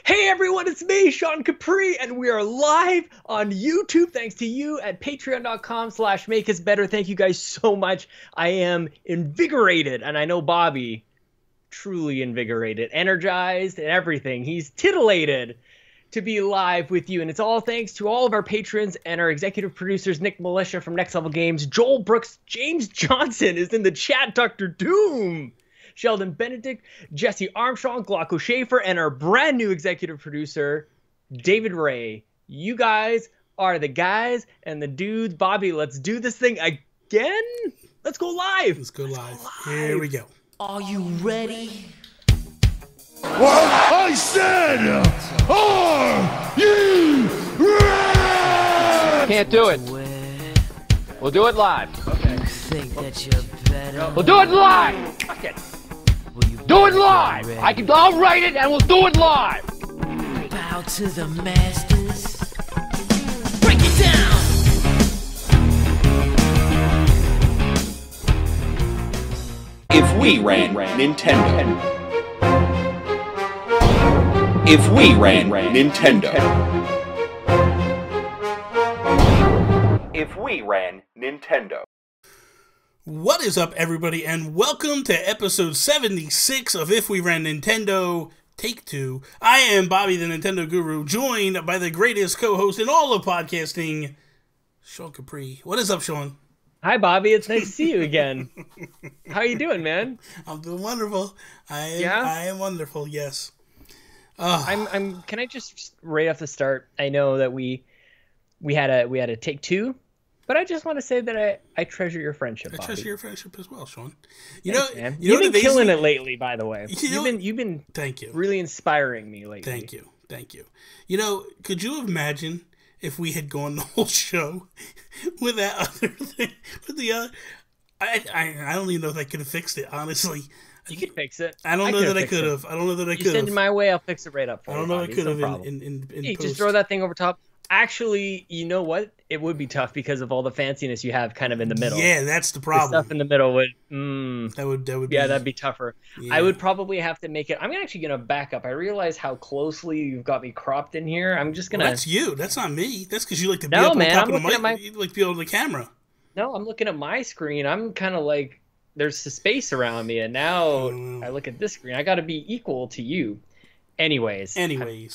Hey everyone, it's me, Sean Capri, and we are live on YouTube thanks to you at patreon.com/makeusbetter. Thank you guys so much. I am invigorated, and I know Bobby, truly invigorated, energized, and everything. He's titillated to be live with you, and it's all thanks to all of our patrons and our executive producers, Nick Milicia from Next Level Games, Joel Brooks, James Johnson is in the chat, Dr. Doom, Sheldon Benedict, Jesse Armstrong, Glauco Schaffer, and our brand new executive producer, David Ray. You guys are the guys and the dudes. Bobby, let's do this thing again. Let's go live. Let's go live. Here we go. Are you ready? What I said, are you ready? Can't do it. We'll do it live. Okay. You think that you're better? We'll do it live. Fuck it. Do it live. I'll write it and we'll do it live. Bow to the masters. Break it down. If we ran Nintendo. If we ran Nintendo. If we ran Nintendo. What is up, everybody, and welcome to episode 76 of If We Ran Nintendo Take 2. I am Bobby, the Nintendo Guru, joined by the greatest co-host in all of podcasting, Sean Capri. What is up, Sean? Hi, Bobby. It's nice to see you again. How are you doing, man? I'm doing wonderful. I am wonderful. Yes. Can I just right off the start? I know that we had a take two, but I just want to say that I treasure your friendship. Bobby. I treasure your friendship as well, Sean. Thanks, man. You've been killing it lately, by the way. You've been thank you. Really inspiring me lately. Thank you. You know, could you imagine if we had gone the whole show with that other thing? With the other, I don't even know if I could have fixed it. Honestly, you could fix it. I don't know that I could have. I don't know that I could have. You send it my way, I'll fix it right up for you. I don't know. I could have in post. Just throw that thing over top. Actually, you know what? It would be tough because of all the fanciness you have kind of in the middle. Yeah, that's the problem. The stuff in the middle would. That'd be tougher. Yeah. I would probably have to make it. I'm actually gonna back up. I realize how closely you've got me cropped in here. I'm just gonna. Well, that's you. That's not me. That's because you like to be up on top of the mic. You like to be on the camera. No, I'm looking at my screen. I'm kind of like there's space around me, and now I look at this screen. I got to be equal to you. Anyways, I'm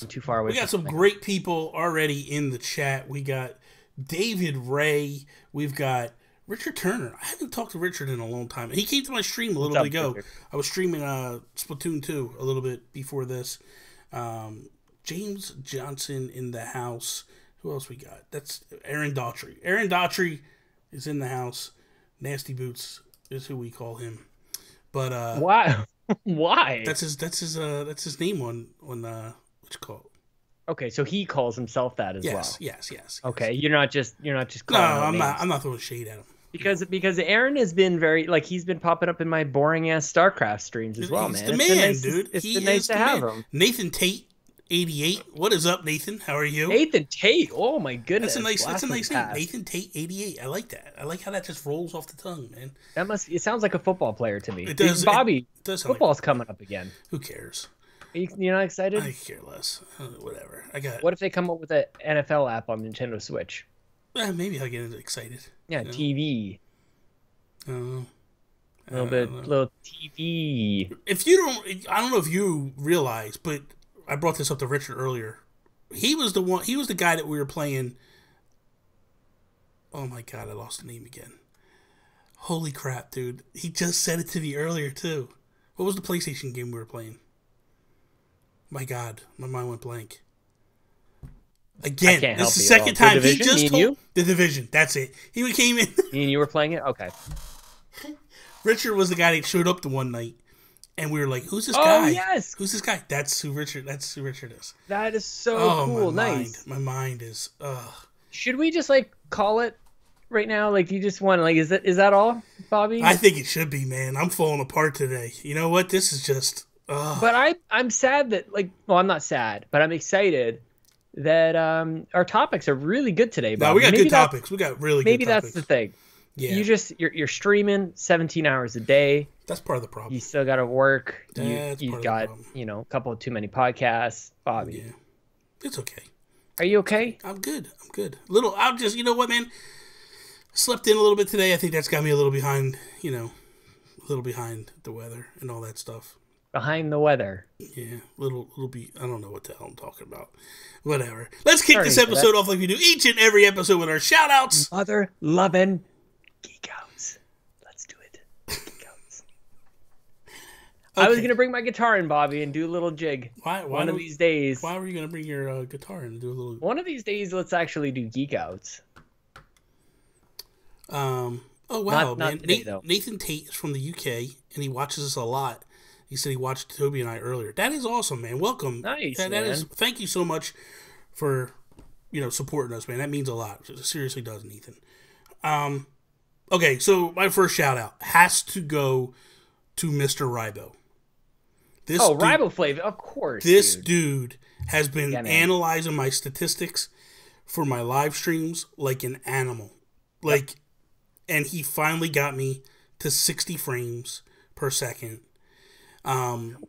too far away. We got some great people already in the chat. We got David Ray. We've got Richard Turner. I haven't talked to Richard in a long time. He came to my stream a little bit ago. Richard? I was streaming Splatoon 2 a little bit before this. James Johnson in the house. Who else we got? That's Aaron Daughtry. Aaron Daughtry is in the house. Nasty Boots is who we call him. But wow. Why? That's his name on what you call it. Okay, so he calls himself that as well. Yes. Okay, you're not just calling No, I'm not throwing shade at him. Because Aaron has been he's been popping up in my boring ass StarCraft streams as well, He's man. The man, dude. It's been nice to have him. Nathan Tate 88. What is up, Nathan? How are you? Nathan Tate. Oh my goodness. That's a nice name. Nathan Tate 88. I like that. I like how that just rolls off the tongue, man. It sounds like a football player to me. It does. Bobby, it does football's coming up again. Who cares? You're not excited? I care less. Whatever. What if they come up with an NFL app on Nintendo Switch? Maybe I'll get excited. Yeah, TV. Oh. Little TV. I don't know if you realize, but I brought this up to Richard earlier. He was the guy that we were playing. Oh my god, I lost the name again. Holy crap, dude. He just said it to me earlier too. What was the PlayStation game we were playing? My god, my mind went blank. Again, this is the second time he just told The Division. That's it. He came in. Me and you were playing it? Okay. Richard was the guy that showed up the one night. And we were like, "Who's this guy? Oh yes, who's this guy?" That's who Richard is. That is so cool. Nice. My mind is. Should we just call it right now? You just want is that all, Bobby? I think it should be, man. I'm falling apart today. You know what? This is just. But I'm sad that I'm not sad, but I'm excited that our topics are really good today. Bobby. No, we got good topics. We got really good topics. Maybe that's the thing. Yeah. You're streaming 17 hours a day. That's part of the problem. You still got to work. That's You've part of got, the problem. a couple of too many podcasts. Bobby. Yeah. It's okay. Are you okay? I'm good. I'll just, you know what, man? Slept in a little bit today. I think that's got me a little behind, a little behind the weather and all that stuff. Behind the weather. Yeah, little be. I don't know what the hell I'm talking about. Whatever. Let's kick this episode off like we do each and every episode with our shout-outs. Mother loving geek outs. Let's do it. Geek outs. Okay. I was gonna bring my guitar in, Bobby, and do a little jig. Why one of these days. Why were you gonna bring your guitar in and do a little? One of these days, let's actually do geek outs. Oh wow, not man! today, Nathan Tate is from the UK and he watches us a lot. He said he watched Toby and I earlier. That is awesome, man. Welcome. Nice, that man. is. Thank you so much for supporting us, man. That means a lot. It seriously does, Nathan. Okay, so my first shout out has to go to Mr. Rybo. Ryboflavins, of course. This dude has been analyzing my statistics for my live streams like an animal. And he finally got me to 60 frames per second.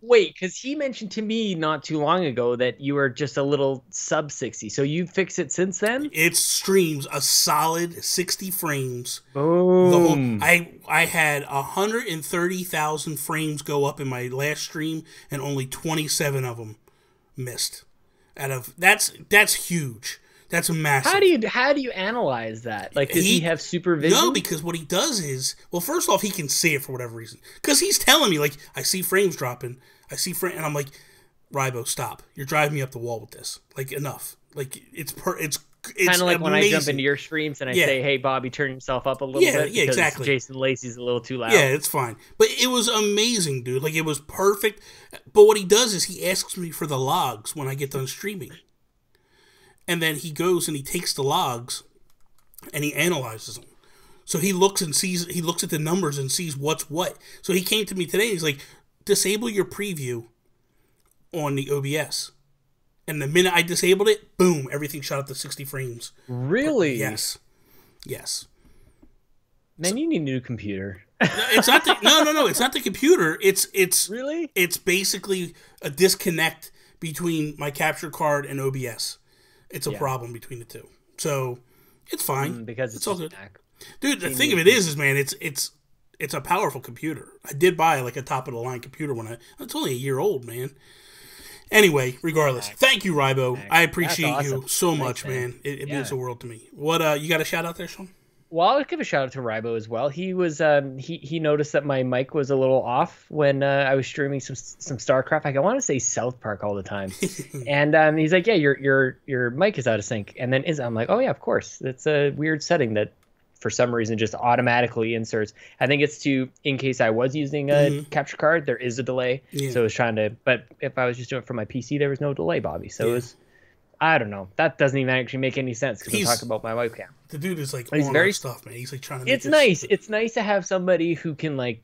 Wait, because he mentioned to me not too long ago that you were just a little sub 60. So you fixed it since then? It streams a solid 60 frames. Boom. I had 130,000 frames go up in my last stream, and only 27 of them missed. That's huge. That's massive. How do you analyze that? Like, does he have supervision? No, because what he does is, well, first off, he can see it for whatever reason. Because he's telling me, like, I see frames dropping. And I'm like, Rybo, stop. You're driving me up the wall with this. Like, enough. Like, it's kind of like amazing. When I jump into your streams and I say, hey, Bobby, turn yourself up a little bit. Yeah, exactly. Jason Lacey's a little too loud. Yeah, it's fine. But it was amazing, dude. Like, it was perfect. But what he does is he asks me for the logs when I get done streaming. And then he goes and he takes the logs and he analyzes them. So he looks at the numbers and sees what's what. So he came to me today and he's like, disable your preview on the OBS. And the minute I disabled it, boom, everything shot up to 60 frames. Really? Yes. Man, you need a new computer. It's not no, it's not the computer. It's really? It's basically a disconnect between my capture card and OBS. It's a problem between the two. So it's fine. Because it's all good. Dude, the thing of it is, man, it's a powerful computer. I did buy like a top of the line computer it's only a year old, man. Anyway, regardless, thank you, Rybo. I appreciate you so much, man. It means the world to me. What you got a shout out there, Sean? Well, I'll give a shout out to Rybo as well. He was he noticed that my mic was a little off when I was streaming some StarCraft. I want to say South Park all the time, and he's like, "Yeah, your mic is out of sync." And then I'm like, "Oh yeah, of course. It's a weird setting that for some reason just automatically inserts." I think it's in case I was using a capture card, there is a delay, so it was trying to. But if I was just doing it from my PC, there was no delay, Bobby. So it was. I don't know. That doesn't even actually make any sense because I'm talking about my webcam. The dude is like on our stuff, man. He's like trying to make It's nice. It's nice to have somebody who can like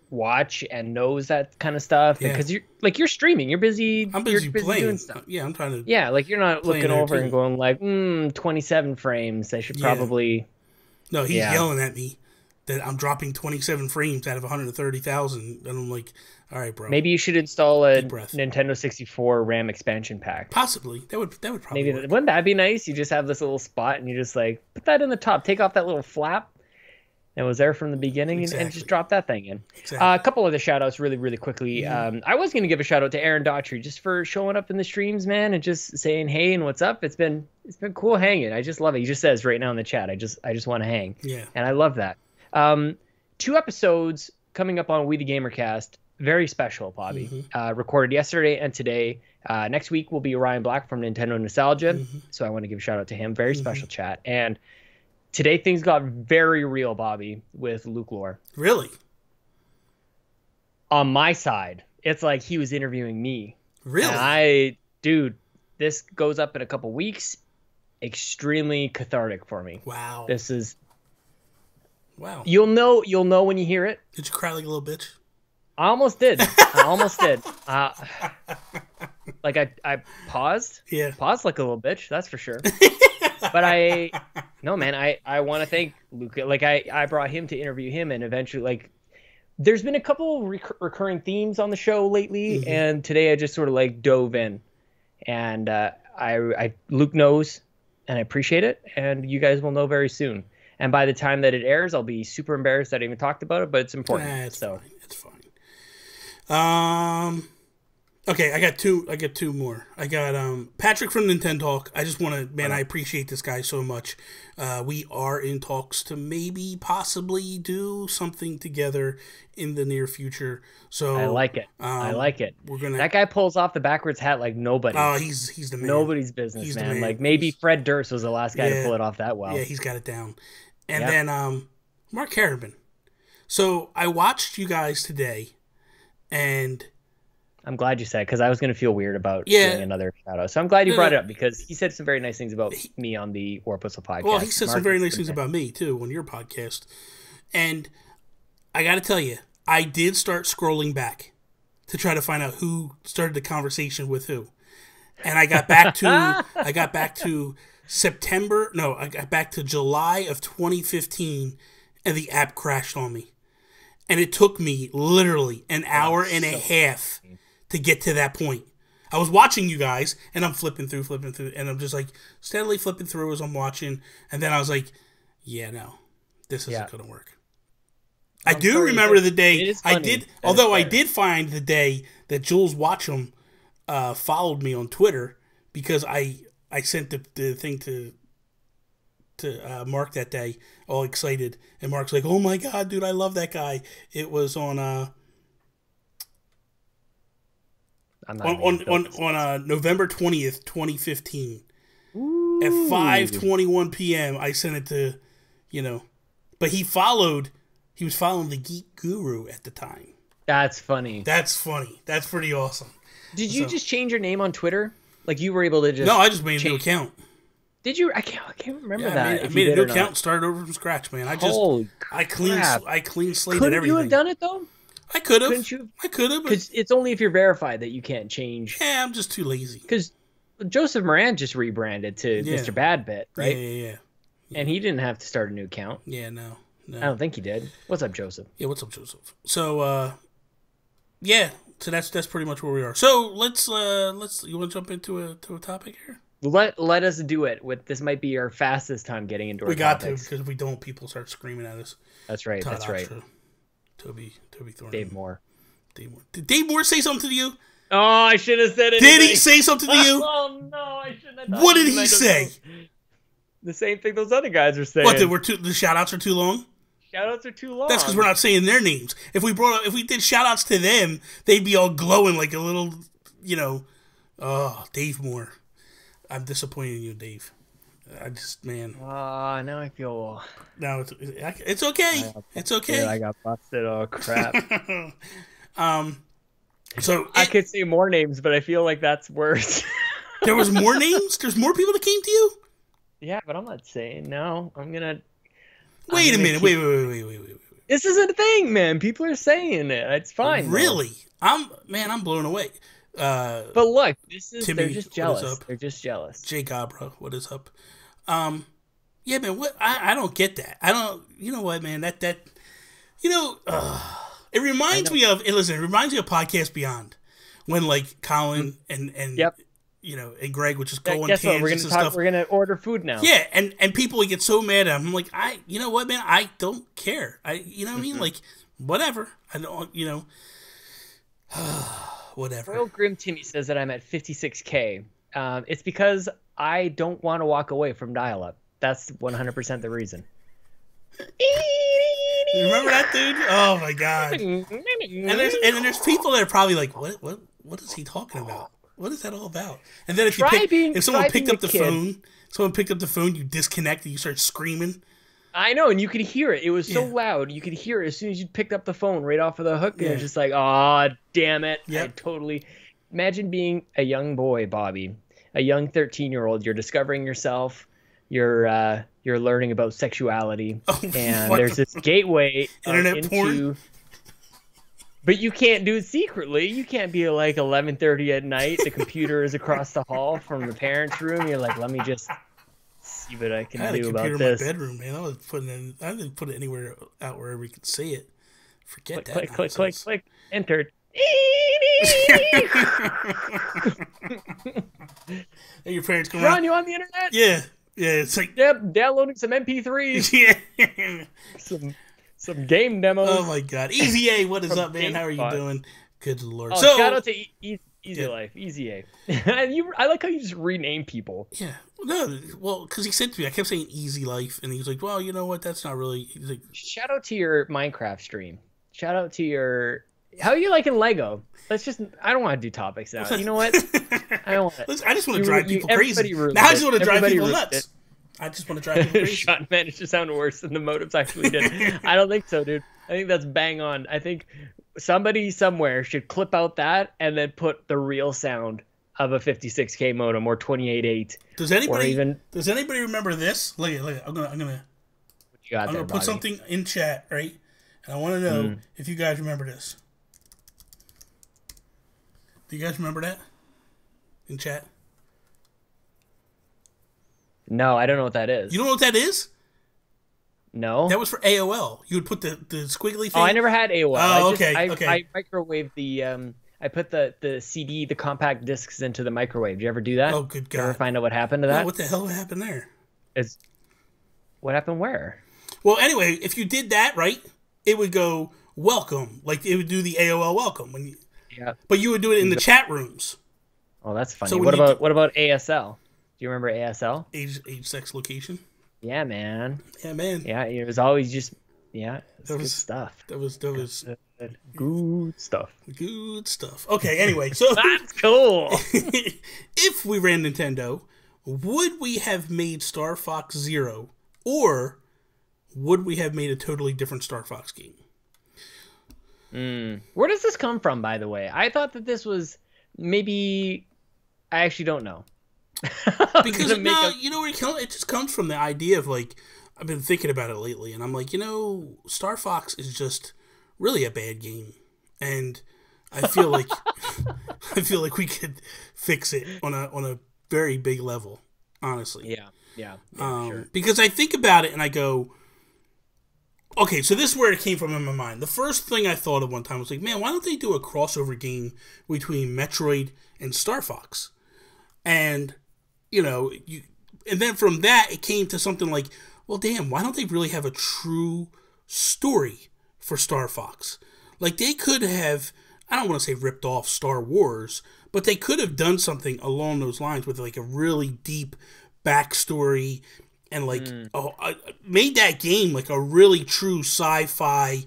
watch and knows that kind of stuff because you're streaming. You're busy. I'm busy playing. Doing stuff. Yeah, I'm trying to. Yeah, like you're not looking over and going like, 27 frames. I should probably. No, he's yelling at me that I'm dropping 27 frames out of 130,000, and I'm like, all right, bro. Maybe you should install a Nintendo 64 RAM expansion pack. Possibly. That would probably work. Wouldn't that be nice? You just have this little spot and you just like put that in the top, take off that little flap. It was there from the beginning and just drop that thing in. Exactly. A couple of the shout outs really, really quickly. I was going to give a shout out to Aaron Daughtry just for showing up in the streams, man, and just saying, hey, and what's up? It's been cool hanging. I just love it. He just says right now in the chat, I just want to hang. Yeah. And I love that. 2 episodes coming up on We the Gamercast. Very special, Bobby. Recorded yesterday and today. Next week will be Ryan Black from Nintendo Nostalgia. So I want to give a shout out to him. Very special chat. And today things got very real, Bobby, with Luke Lohr. Really? On my side, it's like he was interviewing me. Really? And dude, this goes up in a couple weeks. Extremely cathartic for me. Wow. This is. Wow. You'll know when you hear it. Did you cry like a little bitch? I almost did. Like I paused. Yeah. Paused like a little bitch, that's for sure. But I want to thank Luke. Like I brought him to interview him, and eventually, like, there's been a couple recurring themes on the show lately, and today I just sort of like dove in, and I Luke knows, and I appreciate it, and you guys will know very soon. And by the time that it airs, I'll be super embarrassed that I even talked about it, but it's important. It's fine. It's fine. Okay, I got two more. I got Patrick from Nintendo Talk. I just want to, man, I appreciate this guy so much. We are in talks to maybe possibly do something together in the near future. So I like it. I like it. We're gonna. That guy pulls off the backwards hat like nobody. Oh, he's the man. Nobody's business, he's man. Like maybe Fred Durst was the last guy to pull it off that well. Yeah, he's got it down. And then Mark Carabin. So I watched you guys today, and I'm glad you said it, because I was going to feel weird about doing another shout out. So I'm glad you brought it up, because he said some very nice things about me on the Warp Whistle podcast. Well, he said some very nice things about me, too, on your podcast. And I got to tell you, I did start scrolling back to try to find out who started the conversation with who. And I got back to September. No, I got back to July of 2015, and the app crashed on me. And it took me literally an hour and a half to get to that point. I was watching you guys, and I'm flipping through, and I'm just like steadily flipping through as I'm watching. And then I was like, yeah, no, this isn't going to work. I do remember the day I did, although I did find the day that Jules Watcham followed me on Twitter, because I sent the thing to Mark that day, all excited, and Mark's like, "Oh my god, dude, I love that guy." It was on November 20th, 2015, at 5:21 p.m. I sent it to, but he was following the Geek Guru at the time. That's funny. That's pretty awesome. Did you just change your name on Twitter? Like you were able to just? No, I just made a new account. Did you? I can't remember that. I made a new account, started over from scratch, man. I clean slated everything. Couldn't you have done it though? I could have. Couldn't you? I could have. Because it's only if you're verified that you can't change. Yeah, I'm just too lazy. Because Joseph Moran just rebranded to Mr. Badbit, right? Yeah. And he didn't have to start a new account. Yeah, no. I don't think he did. What's up, Joseph? Yeah, what's up, Joseph? So, so that's pretty much where we are. So let's you want to jump into a topic here? Let us do it. This might be our fastest time getting into our topics. We got to, because if we don't, people start screaming at us. That's right. Todd That's Oxtra, right. Toby Thornton. Dave Moore. Did Dave Moore say something to you? Oh, I should have said it. Did he say something to you? Oh no, I shouldn't have. What did he say? The same thing those other guys are saying. What? The shout outs are too long? Shout-outs are too long. That's because we're not saying their names. If we did shout-outs to them, they'd be all glowing like a little, oh, Dave Moore. I'm disappointed in you, Dave. Man. Now I feel... No, it's okay. It's okay. I got busted. Oh, crap. I could say more names, but I feel like that's worse. There was more names? There's more people that came to you? Yeah, but I'm not saying no. I'm going to... Wait a minute. Wait. This isn't a thing, man. People are saying it. It's fine. Really? I'm blown away. But look, Timmy, they're just jealous. They're just jealous. Jay Gabra, what is up? Yeah, man, what I don't get that. I don't, you know what, man, it reminds me of, it reminds me of Podcast Beyond, when like Colin and yep. And Greg would just go on guess tangents what? and stuff. We're gonna order food now. Yeah, and people would get so mad at him. I'm like, you know what, man? I don't care. You know what I mean? Like, whatever. I don't, whatever. Royal Grim Timmy says that I'm at 56K. It's because I don't want to walk away from dial-up. That's 100% the reason. You remember that dude? Oh my god! And there's people that are probably like, what is he talking about? What is that all about? And then if someone picked up the phone, you disconnect and you start screaming. I know, and you could hear it. It was so loud. You could hear it as soon as you picked up the phone right off of the hook. And it was just like, oh, damn it. Yep. I totally... Imagine being a young boy, Bobby. A young 13-year-old. You're discovering yourself. You're learning about sexuality. And there's this gateway Internet porn? But you can't do it secretly. You can't be like 11:30 at night. The computer is across the hall from the parents' room. You're like, let me just see what I can do about this. I had a computer in my bedroom, man. I didn't put it anywhere out where we could see it. Forget that. Click, click, click, click. Enter. And your parents come John, around. you on the internet? Yeah. Yeah, it's like... Yep, downloading some MP3s. Yeah. Some game demos. Oh, my God. Easy A, what is From up, man? How are you GameSpot. doing? Good Lord. Oh, So, shout out to Easy Life. Easy A. I like how you just rename people. yeah. No, well, because he said to me, I kept saying Easy Life, and he was like, well, you know what? That's not really... He's like, Shout out to your Minecraft stream. Shout out to your... How are you liking Lego? Let's just... I don't want to do topics now. You know what? I don't want to... listen, I just want to drive people crazy. ruined Now I it. just want to drive Everybody people ruined nuts. it. I just want to drive people crazy. Sean managed to sound worse than the motives actually did. I don't think so, dude. I think that's bang on. I think somebody somewhere should clip out that and then put the real sound of a 56K modem or 28.8. Does anybody even... Does anybody remember this? Look at. I'm gonna put something in chat, right? And I want to know if you guys remember this. Do you guys remember that in chat? No, I don't know what that is. You don't know what that is? No. That was for AOL. You would put the squiggly thing. Oh, I never had AOL. Oh, okay. Okay. I microwaved the I put the CD, the compact discs into the microwave. Did you ever do that? Oh, good Did you ever God. find out what happened to that? No, what the hell happened there? What happened where? Well, anyway, if you did that, right, it would go welcome. Like it would do the AOL welcome when you. Yeah. But you would do it in the chat rooms. Oh, that's funny. So what about ASL? Do you remember ASL? Age, sex, location. Yeah, man. Yeah, man. Yeah, it was always just that was good stuff. That was Good stuff. good stuff. Okay, anyway, so That's cool. if we ran Nintendo, would we have made Star Fox Zero, or would we have made a totally different Star Fox game? Where does this come from, by the way? I thought that this was maybe. I actually don't know. Because you know where it just comes from the idea of like I've been thinking about it lately, and I'm like, Star Fox is just really a bad game, and I feel like we could fix it on a very big level, honestly. Yeah, sure. Because I think about it and I go, okay, so this is where it came from in my mind. The first thing I thought of one time was like, man, why don't they do a crossover game between Metroid and Star Fox? And and then from that it came to something like, well, damn, why don't they really have a true story for Star Fox? Like they could have, I don't want to say ripped off Star Wars, but they could have done something along those lines with like a really deep backstory and like made that game like a really true sci-fi,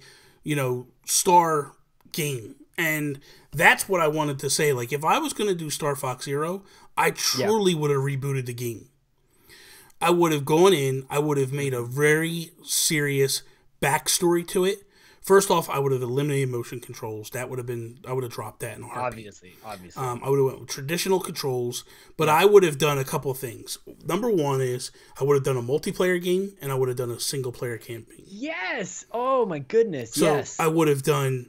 Star game. And that's what I wanted to say. Like if I was going to do Star Fox Zero, I truly would have rebooted the game. I would have gone in, I would have made a very serious backstory to it. First off, I would have eliminated motion controls. I would have dropped that in a heartbeat. Obviously. I would have went with traditional controls, but I would have done a couple of things. Number one is I would have done a multiplayer game, and I would have done a single player campaign. Yes. Oh my goodness. So yes. I would have done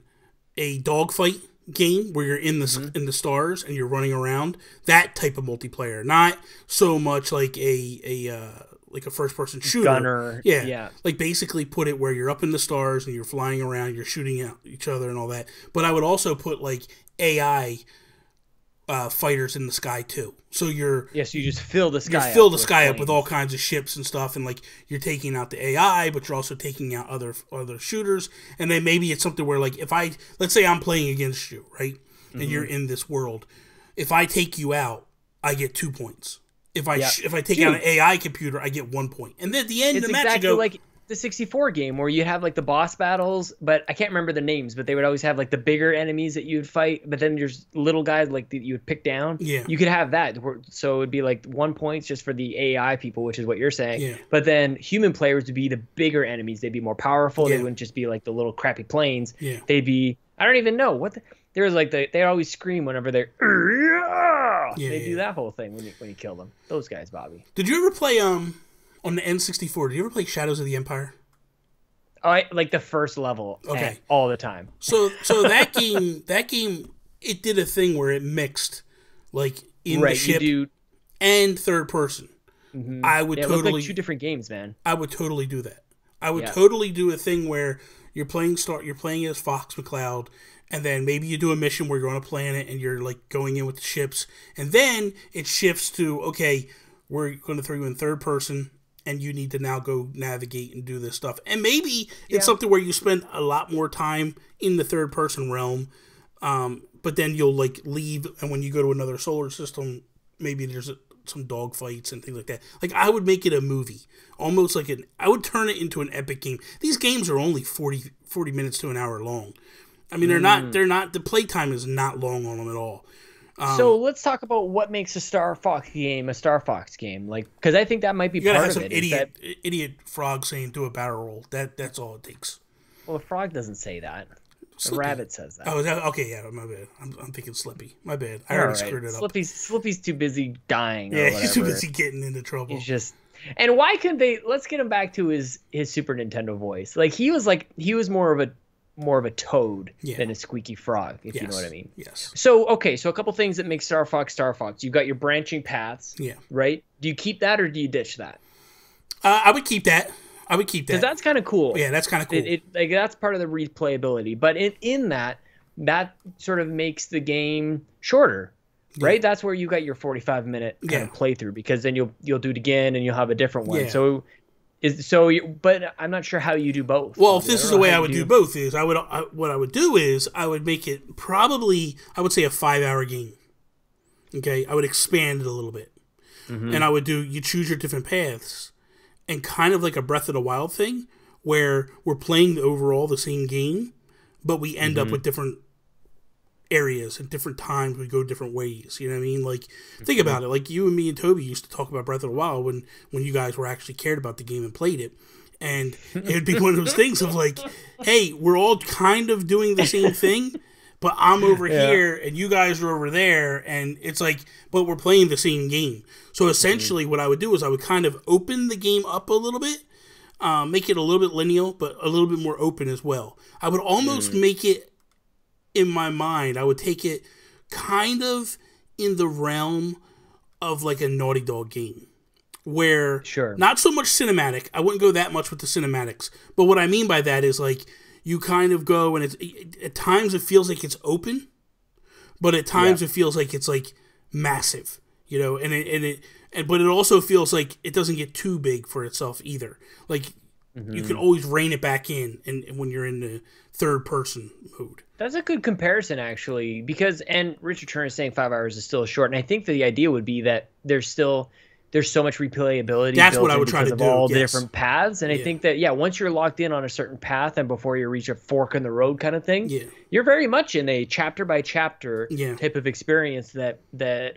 a dogfight game where you're in the in the stars and you're running around. That type of multiplayer, not so much like a first person shooter. Gunner. Yeah. Like basically put it where you're up in the stars and you're flying around, you're shooting at each other and all that. But I would also put like AI fighters in the sky too. So you just fill the sky. You fill the sky up with all kinds of ships and stuff, and like you're taking out the AI, but you're also taking out other shooters. And then maybe it's something where like let's say I'm playing against you, right? And you're in this world. If I take you out, I get 2 points. If I take out an AI computer, I get 1 point. And then at the end of the match, exactly like the 64 game where you have like the boss battles, but I can't remember the names, but they would always have like the bigger enemies that you would fight, but then there's little guys like that you would pick down. Yeah. You could have that. So it would be like 1 point just for the AI people, which is what you're saying. Yeah. But then human players would be the bigger enemies. They'd be more powerful. They wouldn't just be like the little crappy planes. Yeah. They'd be, I don't even know what there was like they always scream whenever they're they do that whole thing when you kill them. Those guys, Bobby. Did you ever play on the N64? Did you ever play Shadows of the Empire? I like the first level. Okay. All the time. So that game it did a thing where it mixed like in the ship and third person. Mm-hmm. I would it totally looked like two different games, man. I would totally do that. I would totally do a thing where You're playing as Fox McCloud, and then maybe you do a mission where you're on a planet and you're like going in with the ships, and then it shifts to, okay, we're going to throw you in third person, and you need to now go navigate and do this stuff. And maybe it's something where you spend a lot more time in the third person realm, but then you'll like leave, and when you go to another solar system, maybe there's some dog fights and things like that. Like, I would make it a movie, almost like I would turn it into an epic game. These games are only 40 minutes to an hour long. I mean, they're not, the playtime is not long on them at all. So let's talk about what makes a Star Fox game a Star Fox game. Like, because I think that might be part of it. Idiot frog saying do a barrel roll. That's all it takes. Well, the frog doesn't say that. The rabbit says that. Oh, okay, yeah, my bad. I'm thinking Slippy. My bad. I already screwed it up. Slippy's too busy dying. Yeah, he's too busy getting into trouble. He's just. And why couldn't they? Let's get him back to his Super Nintendo voice. Like, he was more of a toad than a squeaky frog, if you know what I mean. Yes. So a couple things that make Star Fox Star Fox. You've got your branching paths. Yeah. Right. Do you keep that or do you ditch that? I would keep that. Because that's kind of cool. Yeah, that's kind of cool. Like, that's part of the replayability. But in that sort of makes the game shorter, right? That's where you got your 45-minute kind of playthrough, because then you'll do it again and you'll have a different one. Yeah. But I'm not sure how you do both. Well, if this is the way I would do both, is I would make it probably, I would say, a 5-hour game. Okay, I would expand it a little bit, and I would do, you choose your different paths. And kind of like a Breath of the Wild thing, where we're playing overall the same game, but we end up with different areas at different times. We go different ways. You know what I mean? Like, think about it. Like, you and me and Toby used to talk about Breath of the Wild when you guys were actually cared about the game and played it. And it would be one of those things of like, hey, we're all kind of doing the same thing, but I'm over here and you guys are over there, and it's like, but we're playing the same game. So essentially what I would do is I would kind of open the game up a little bit, make it a little bit linear, but a little bit more open as well. I would almost make it, in my mind, I would take it kind of in the realm of like a Naughty Dog game, where not so much cinematic. I wouldn't go that much with the cinematics, but what I mean by that is like, you kind of go, and at times it feels like it's open, but at times it feels like it's like massive, you know, but it also feels like it doesn't get too big for itself either. Like, you can always rein it back in, and when you're in the third person mode. That's a good comparison, actually, because, and Richard Turner is saying 5 hours is still short, and I think the idea would be that there's so much replayability. That's what I would try to do. All the different paths, and I think that once you're locked in on a certain path, and before you reach a fork in the road kind of thing, you're very much in a chapter by chapter type of experience that The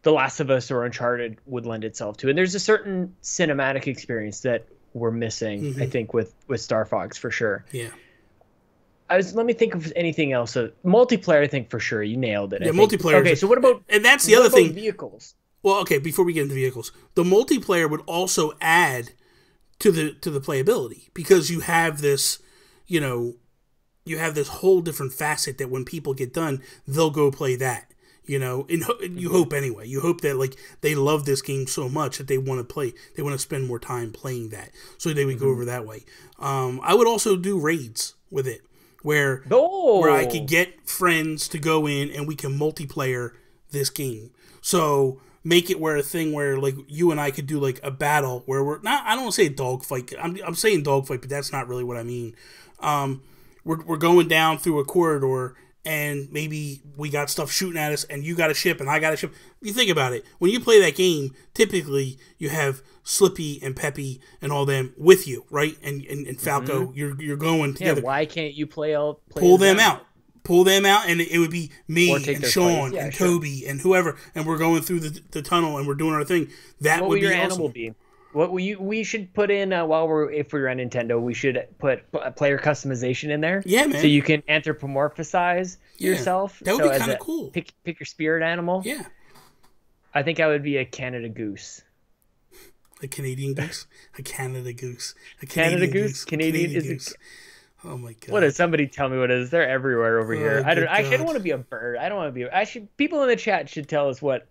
Last of Us or Uncharted would lend itself to. And there's a certain cinematic experience that we're missing, I think, with Star Fox for sure. Yeah. Let me think of anything else. Multiplayer, I think for sure you nailed it. Yeah, multiplayer. Okay, so what about, and that's the other thing. Vehicles. Well, okay, before we get into vehicles, the multiplayer would also add to the playability, because you have this, you know, you have this whole different facet that when people get done, they'll go play that, you know, and you hope anyway. You hope that like they love this game so much that they want to play, they want to spend more time playing that, so they would go over that way. I would also do raids with it, where I could get friends to go in and we can multiplayer this game. So make it where a thing where like you and I could do like a battle where we're not, I don't want to say a dogfight. I'm saying dogfight, but that's not really what I mean. We're going down through a corridor, and maybe we got stuff shooting at us, and you got a ship and I got a ship. You think about it. When you play that game, typically you have Slippy and Peppy and all them with you, right? And Falco, you're going together. Yeah, why can't you pull them out? Pull them out, and it would be me and Sean and Toby and whoever, and we're going through the tunnel and we're doing our thing. That would be awesome. Animal be? What we should put in if we're on Nintendo, we should put player customization in there. Yeah, man. So you can anthropomorphize yourself. That would be kind of cool. Pick your spirit animal. Yeah. I think I would be a Canada goose. A Canadian goose? A Canada goose. A Canada goose? Canadian goose. Oh my god! What did somebody tell me? What is? They're everywhere over here. I don't want to be a bird. I don't want to be. People in the chat should tell us what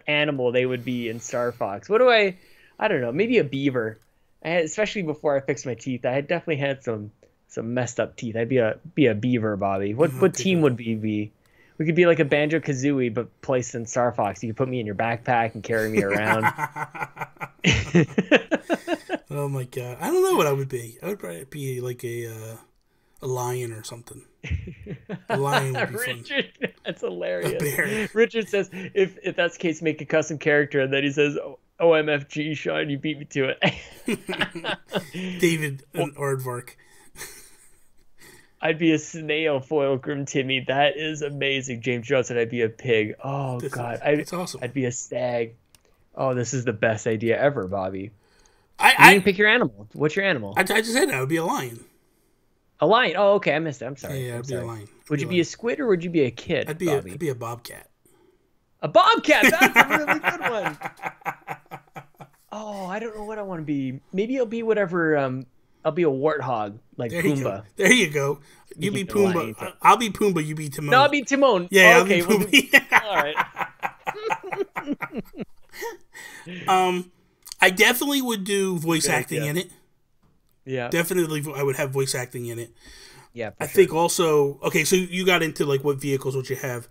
animal they would be in Star Fox. What do I don't know. Maybe a beaver. especially before I fixed my teeth, I had definitely had some messed up teeth. I'd be a beaver, Bobby. What team would we be? We could be like a Banjo-Kazooie, but placed in Star Fox. You could put me in your backpack and carry me around. Oh my god, I don't know what I would be. I would probably be like a lion or something. A lion would be Richard, fun. That's hilarious. A bear. Richard says, if that's the case, make a custom character, and then he says, OMFG, Sean, you beat me to it. David and Aardvark. I'd be a snail foil Grim Timmy. That is amazing. James Johnson, I'd be a pig. Oh, God. That's awesome. I'd be a stag. Oh, this is the best idea ever, Bobby. You can pick your animal. What's your animal? I just said I would be a lion. A lion? Oh, okay. I missed it. I'm sorry. Yeah, I'd be a lion. Would you be a squid or would you be a kid, I'd be a bobcat. A bobcat? That's a really good one. Oh, I don't know what I want to be. Maybe I'll be whatever. I'll be a warthog, like Pumbaa. There you go. You be Pumbaa. I'll be Pumbaa. You be Timon. No, I'll be Timon. Yeah, okay. I'll be Pumbaa. All right. I definitely would do voice acting in it. Yeah. Definitely, I would have voice acting in it. Yeah, I think also. Okay, so you got into like what vehicles would you have?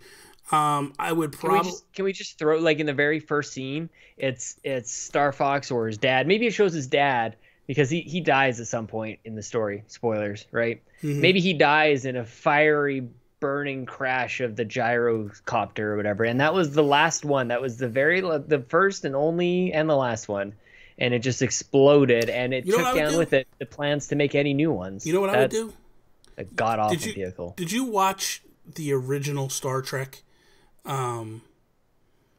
I would probably. Can we just throw like in the very first scene? It's Star Fox or his dad. Maybe it shows his dad because he dies at some point in the story. Spoilers, right? Mm-hmm. Maybe he dies in a fiery, burning crash of the gyrocopter or whatever. And that was the last one. That was the first and only and the last one. And it just exploded, and it took down with it the plans to make any new ones. You know what I would do? A god-awful vehicle. Did you watch the original Star Trek? The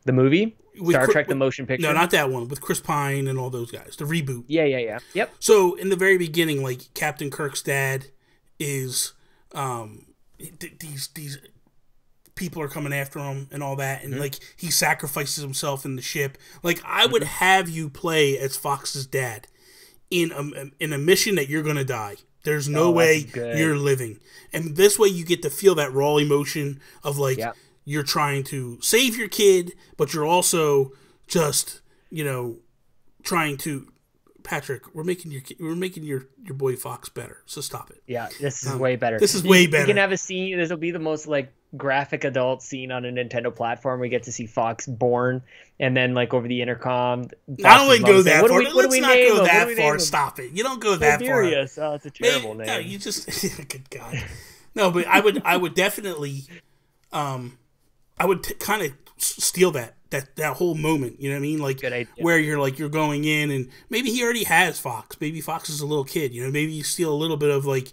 movie? Star Trek, the motion picture? No, not that one. With Chris Pine and all those guys. The reboot. Yeah. Yep. So, in the very beginning, like, Captain Kirk's dad is... these people are coming after him and all that, and like he sacrifices himself in the ship. Like I would have you play as Fox's dad in a mission that you're gonna die. There's no way you're living, and this way you get to feel that raw emotion of like you're trying to save your kid, but you're also just trying to. Patrick, we're making your boy Fox better, so stop it. Yeah, this is way better. This is way better. We can have a scene. This will be the most like graphic adult scene on a Nintendo platform. We get to see Fox born, and then like over the intercom. I don't go that far. Let's not go that far. Stop it. You don't go that far. Oh, it's a terrible name. No, you just good God. No, but I would definitely, I would kind of steal that whole moment, you know what I mean? Like where you're going in, and maybe he already has Fox. Maybe Fox is a little kid, maybe you steal a little bit of like,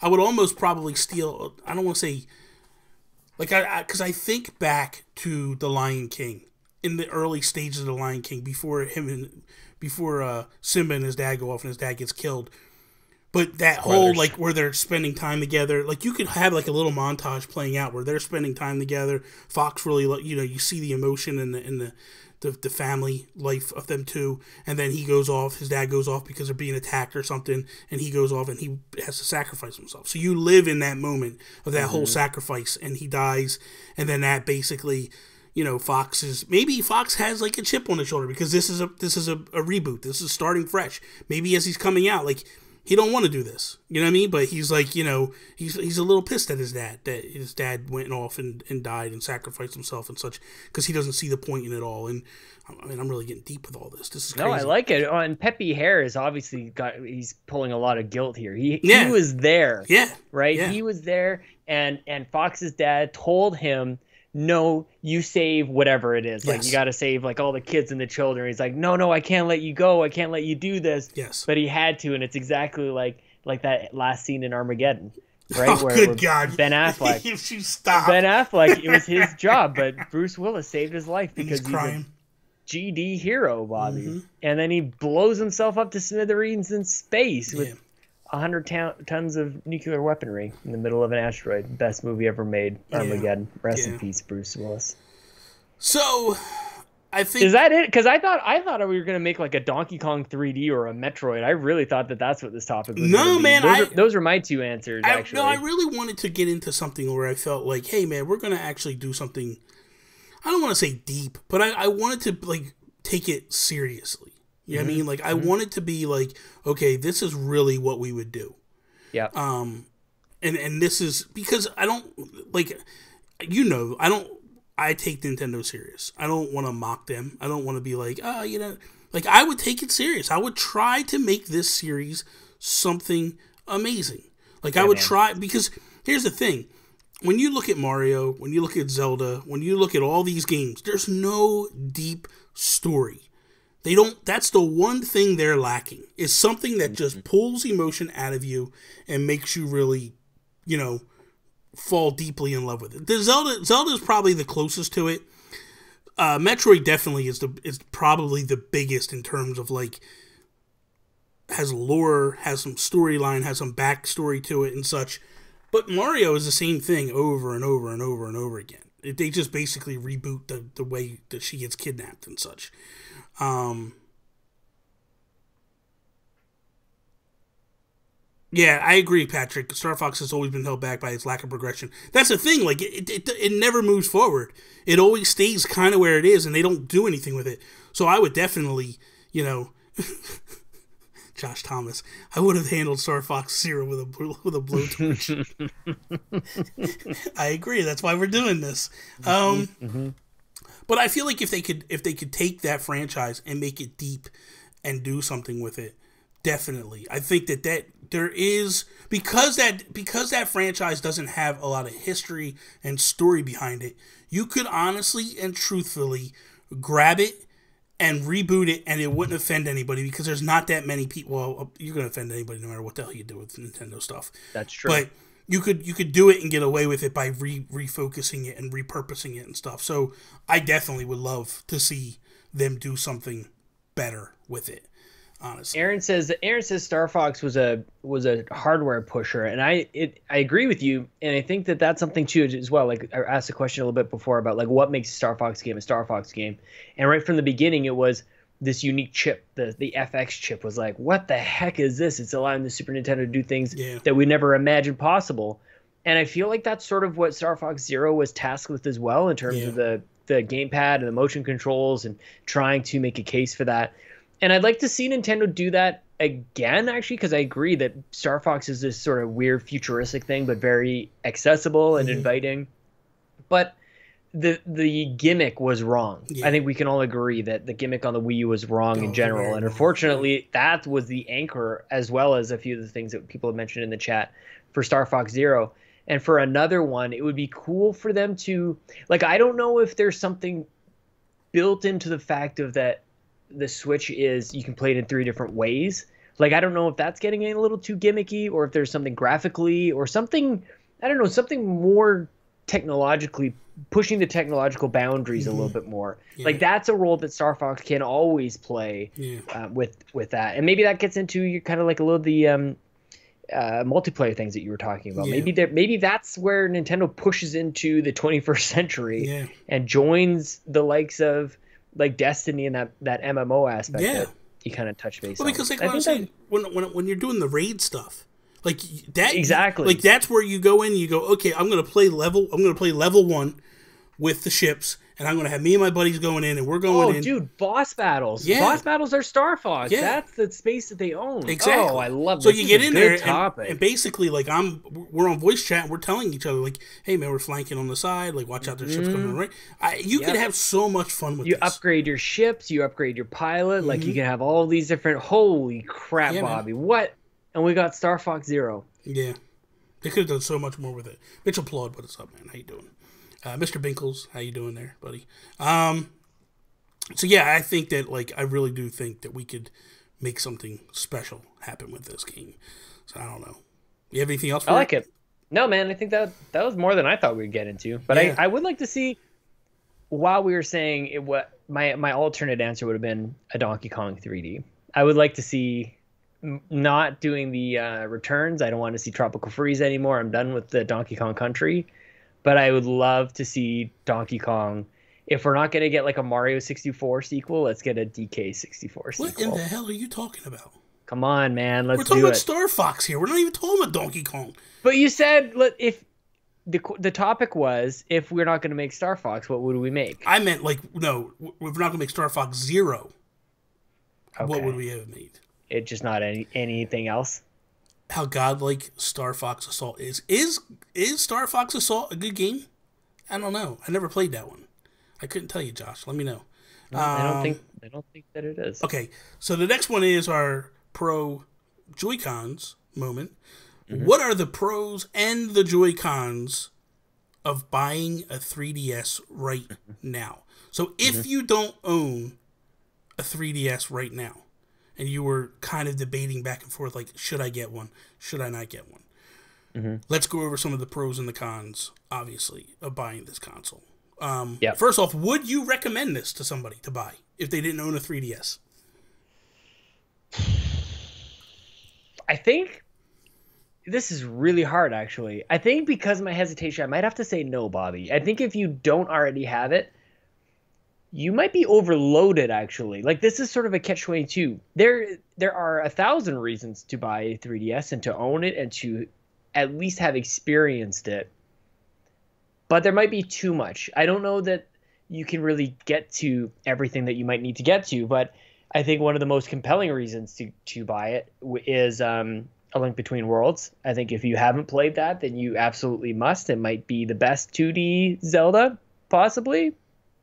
I would almost probably steal, I don't want to say, like because I think back to The Lion King, in the early stages of The Lion King, before Simba and his dad go off and his dad gets killed. But that whole, like, where they're spending time together, like, you could have, like, a little montage playing out where they're spending time together. Fox really, you see the emotion and the family life of them, too. And then he goes off, his dad goes off because they're being attacked or something, and he goes off and he has to sacrifice himself. So you live in that moment of that whole sacrifice, and he dies, and then that basically... maybe Fox has like a chip on his shoulder because this is a reboot. This is starting fresh. Maybe as he's coming out, like, he don't want to do this, you know what I mean? But he's like, he's a little pissed at his dad, that his dad went off and died and sacrificed himself and such, because he doesn't see the point in it all. And I mean, I'm really getting deep with all this. This is crazy. No, I like it. And Peppy Hare is obviously he's pulling a lot of guilt here. He was there. Yeah. Right? Yeah. He was there, and Fox's dad told him, no, you save whatever it is. Like, you got to save like all the kids and the children. He's like, no, I can't let you go. I can't let you do this. Yes. But he had to, and it's exactly like that last scene in Armageddon, right? Oh, where God. Ben Affleck. If you stop. Ben Affleck, it was his job, but Bruce Willis saved his life because he's crying. A GD hero, Bobby. Mm-hmm. And then he blows himself up to smithereens in space with 100 tons of nuclear weaponry in the middle of an asteroid. Best movie ever made, Armageddon. Rest in peace, Bruce Willis. So, I think... Is that it? Because I thought we were going to make like a Donkey Kong 3D or a Metroid. I really thought that's what this topic was going to be. Man, those are my two answers, actually. No, I really wanted to get into something where I felt like, hey, man, we're going to actually do something... I don't want to say deep, but I wanted to like take it seriously. You know what I mean? Like, I want it to be like, okay, this is really what we would do. Yeah. And this is because I don't like, I take Nintendo serious. I don't want to mock them. I don't want to be like, like, I would take it serious. I would try to make this series something amazing. Like, I would try, because here's the thing. When you look at Mario, when you look at Zelda, when you look at all these games, there's no deep story. That's the one thing they're lacking, is something that just pulls emotion out of you and makes you really, fall deeply in love with it. Zelda is probably the closest to it. Metroid definitely is probably the biggest in terms of, like, has lore, has some storyline, has some backstory to it and such. But Mario is the same thing over and over and over and over again. They just basically reboot the way that she gets kidnapped and such. Yeah, I agree, Patrick. Star Fox has always been held back by its lack of progression. That's the thing. Like, it never moves forward. It always stays kind of where it is, and they don't do anything with it. So I would definitely, Josh Thomas, I would have handled Star Fox Zero with a blowtorch. I agree. That's why we're doing this. But I feel like if they could take that franchise and make it deep and do something with it, definitely. I think that there is, because that franchise doesn't have a lot of history and story behind it, you could honestly and truthfully grab it and reboot it, and it wouldn't offend anybody, because there's not that many people. Well, you're going to offend anybody no matter what the hell you do with Nintendo stuff. That's true. But you could do it and get away with it by refocusing it and repurposing it and stuff. So I definitely would love to see them do something better with it. Honestly. Aaron says Star Fox was a hardware pusher, and I agree with you, and I think that's something too as well. Like, I asked a question a little bit before about, like, what makes a Star Fox game a Star Fox game, and right from the beginning it was this unique chip. The FX chip was like, what the heck is this? It's allowing the Super Nintendo to do things that we never imagined possible, and I feel like that's sort of what Star Fox Zero was tasked with as well, in terms of the gamepad and the motion controls, and trying to make a case for that. And I'd like to see Nintendo do that again, actually, because I agree that Star Fox is this sort of weird futuristic thing, but very accessible and inviting. But the gimmick was wrong. Yeah. I think we can all agree that the gimmick on the Wii U was wrong in general. And unfortunately, that was the anchor, as well as a few of the things that people have mentioned in the chat, for Star Fox Zero. And for another one, it would be cool for them to, like, I don't know if there's something built into the fact of that the Switch is, you can play it in 3 different ways. Like, I don't know if that's getting a little too gimmicky, or if there's something graphically or something, I don't know, something more technologically, pushing the technological boundaries a little bit more. Like, that's a role that Star Fox can always play with that. And maybe that gets into you kind of like a little of the multiplayer things that you were talking about. Maybe that's where Nintendo pushes into the 21st century and joins the likes of, like, Destiny and that MMO aspect that you kind of touch base on. Because, like, what I'm saying, when you're doing the raid stuff, like that, exactly, like, that's where you go in. You go, okay, I'm gonna play level 1 with the ships, and I'm gonna have me and my buddies going in, and we're going in. Oh, dude, boss battles. Yeah. Boss battles are Star Fox. Yeah. That's the space that they own. Exactly. Oh, I love this. So you get in there, and basically, like, we're on voice chat, and we're telling each other, like, hey, man, we're flanking on the side. Like, watch out, there's ships coming on the right. You could have so much fun with this. You upgrade your ships. You upgrade your pilot. Like, you can have all these different. Holy crap, Bobby! Man. What? And we got Star Fox Zero. Yeah, they could have done so much more with it. Mitchell Plaud, what's up, man? How you doing? Mr. Binkles, how you doing there, buddy? So yeah, I think that, like, I really do think that we could make something special happen with this game. So I don't know. You have anything else for I like it. No, man, I think that was more than I thought we'd get into. But I would like to see, while we were saying it, what my alternate answer would have been a Donkey Kong 3D. I would like to see not doing the returns. I don't want to see Tropical Freeze anymore. I'm done with the Donkey Kong Country. But I would love to see Donkey Kong. If we're not going to get, like, a Mario 64 sequel, let's get a DK 64 sequel. What in the hell are you talking about? Come on, man. Let's do it. We're talking about Star Fox here. We're not even talking about Donkey Kong. But you said, if the topic was, if we're not going to make Star Fox, what would we make? I meant, like, no, we're not going to make Star Fox Zero. What would we have made? It just not anything else. How godlike Star Fox Assault is. Is Star Fox Assault a good game? I don't know. I never played that one. I couldn't tell you, Josh. Let me know. No, I don't think that it is. Okay, so the next one is our pro JoyCons moment. What are the pros and the JoyCons of buying a 3DS right now? So if you don't own a 3DS right now, and you were kind of debating back and forth, like, should I get one? Should I not get one? Let's go over some of the pros and the cons, obviously, of buying this console. First off, would you recommend this to somebody to buy if they didn't own a 3DS? I think this is really hard, actually. I think because of my hesitation, I might have to say no, Bobby. I think if you don't already have it, you might be overloaded, actually. Like, this is sort of a catch-22. There are 1,000 reasons to buy a 3DS and to own it and to at least have experienced it. But there might be too much. I don't know that you can really get to everything that you might need to get to, but I think one of the most compelling reasons to buy it is A Link Between Worlds. I think if you haven't played that, then you absolutely must. It might be the best 2D Zelda, possibly.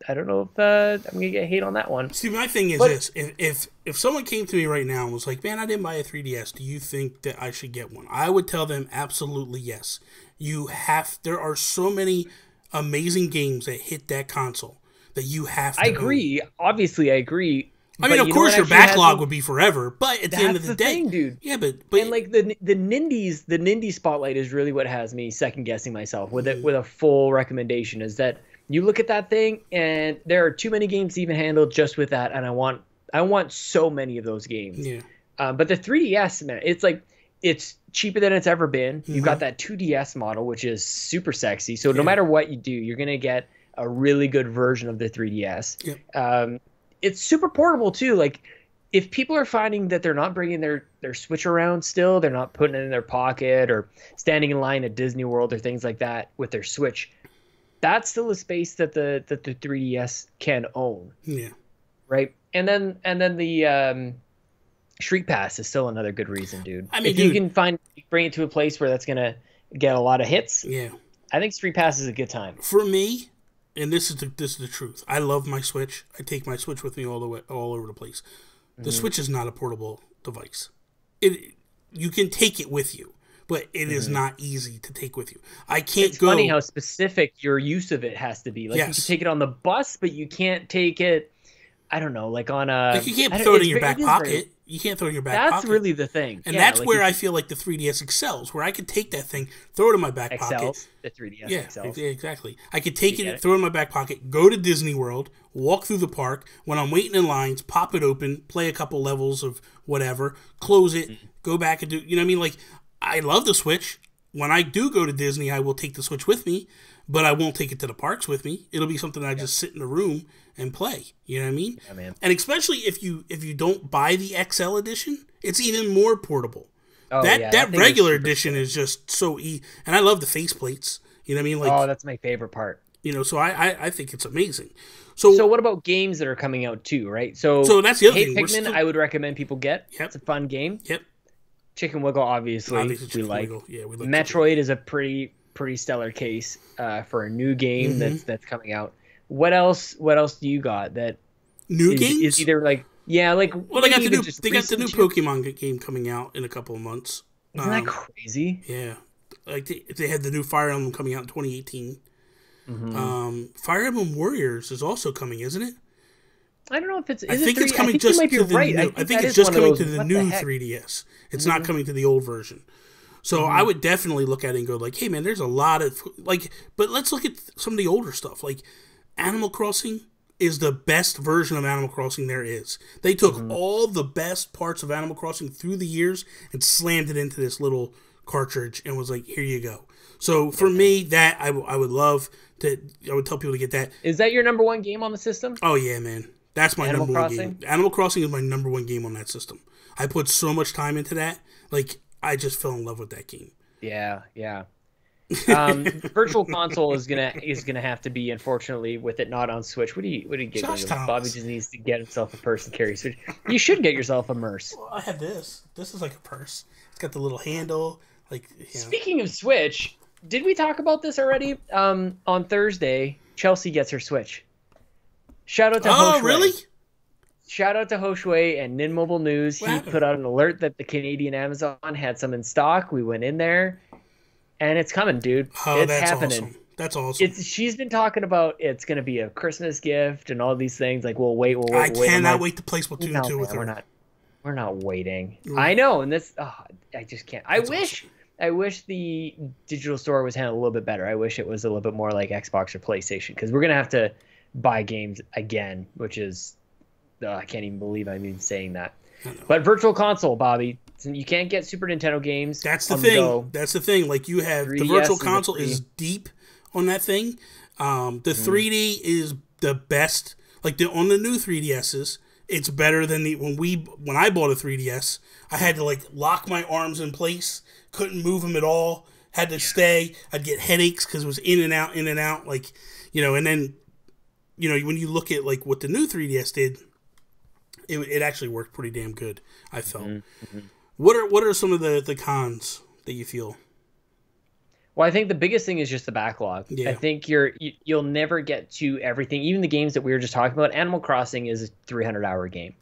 I don't know if I'm going to get hate on that one. See, my thing is this. If someone came to me right now and was like, man, I didn't buy a 3DS, do you think that I should get one? I would tell them absolutely yes. There are so many amazing games that hit that console that you have to agree. own. Obviously, I agree. I mean, of course, your backlog would be forever, but at the end of the day, thing, dude. Yeah, but and like the Nindy spotlight is really what has me second guessing myself with it. With a full recommendation is that you look at that thing and there are too many games to even handle just with that, and I want so many of those games. Yeah. But the 3DS, man, it's cheaper than it's ever been. You've got that 2DS model, which is super sexy. So no matter what you do, you're gonna get a really good version of the 3DS. Yep. It's super portable too. Like, if people are finding that they're not bringing their Switch around still, they're not putting it in their pocket or standing in line at Disney World or things like that with their Switch, that's still a space that the 3DS can own. Yeah. Right. And then the Street Pass is still another good reason, dude. I mean, if you can bring it to a place where that's gonna get a lot of hits, I think Street Pass is a good time. For me, and this is the truth. I love my Switch. I take my Switch with me all over the place. The Switch is not a portable device. You can take it with you, but it is not easy to take with you. I can't It's go. funny how specific your use of it has to be. Like, you can take it on the bus, but you can't take it, I don't know, like on a... Like, you can't throw it in your back pocket. You can't throw it in your back pocket. That's really the thing. And that's where I feel like the 3DS excels, where I could take that thing, throw it in my back pocket. The 3DS excels. Yeah, exactly. I could take it, throw it in my back pocket, go to Disney World, walk through the park. When I'm waiting in lines, pop it open, play a couple levels of whatever, close it, go back and do... You know what I mean? Like, I love the Switch. When I do go to Disney, I will take the Switch with me, but I won't take it to the parks with me. It'll be something I just sit in the room and play. You know what I mean? Yeah, man. And especially if you don't buy the XL edition, it's even more portable. That regular edition is just so easy. And I love the faceplates. You know what I mean? Like, that's my favorite part. You know, so I think it's amazing. So what about games that are coming out too, right? So that's the other thing. Pikmin, I would recommend people get. Yep. It's a fun game. Yep. Chicken Wiggle, obviously we like. Yeah, we like Metroid is a pretty stellar case for a new game that's coming out. What else do you got that games is either like they got the new Pokemon game coming out in a couple of months. Isn't that crazy? Yeah, like they had the new Fire Emblem coming out in 2018. Fire Emblem Warriors is also coming, isn't it? I don't know if it's. I think it's coming just to the new. I think it's just coming to the new 3DS. It's not coming to the old version. So I would definitely look at it and go like, hey man, there's a lot of but let's look at some of the older stuff. Like Animal Crossing is the best version of Animal Crossing there is. They took all the best parts of Animal Crossing through the years and slammed it into this little cartridge and was like, here you go. So for me, that I would love to. I would tell people to get that. Is that your number one game on the system? Oh yeah, man. That's my number one game. Animal Crossing is my number one game on that system. I put so much time into that. Like, I just fell in love with that game. Yeah. Virtual Console is gonna have to be, unfortunately, with it not on Switch. What do you get? Bobby just needs to get himself a purse and carry a Switch. You should get yourself a Merce. Well, I have this. This is like a purse. It's got the little handle. Like, you know. Speaking of Switch, did we talk about this already? On Thursday, Chelsea gets her Switch. Shout out to Oh, really? Shout out to Hoshui and Nin Mobile News. He put out an alert that the Canadian Amazon had some in stock. We went in there, and it's coming, dude. Oh, it's that's happening. awesome. That's awesome. She's been talking about it's going to be a Christmas gift and all these things. Like, we'll wait. I cannot wait to play Splatoon 2 with her. We're not waiting. I know, and this, I just can't. I wish the digital store was handled a little bit better. I wish it was a little bit more like Xbox or PlayStation, because we're going to have to buy games again, which is, I can't even believe I'm even saying that. But Virtual Console, Bobby, you can't get Super Nintendo games. That's the thing. That's the thing. Like, you have the Virtual Console is deep on that thing. The 3D is the best. Like, on the new 3DSs, it's better than when I bought a 3DS. I had to like lock my arms in place, couldn't move them at all, had to stay. I'd get headaches because it was in and out, like, you know. And then, you know, when you look at like what the new 3DS did, it actually worked pretty damn good, I felt. Mm-hmm. What are some of the cons that you feel? Well, I think the biggest thing is just the backlog. Yeah. I think you'll never get to everything. Even the games that we were just talking about, Animal Crossing is a 300-hour game.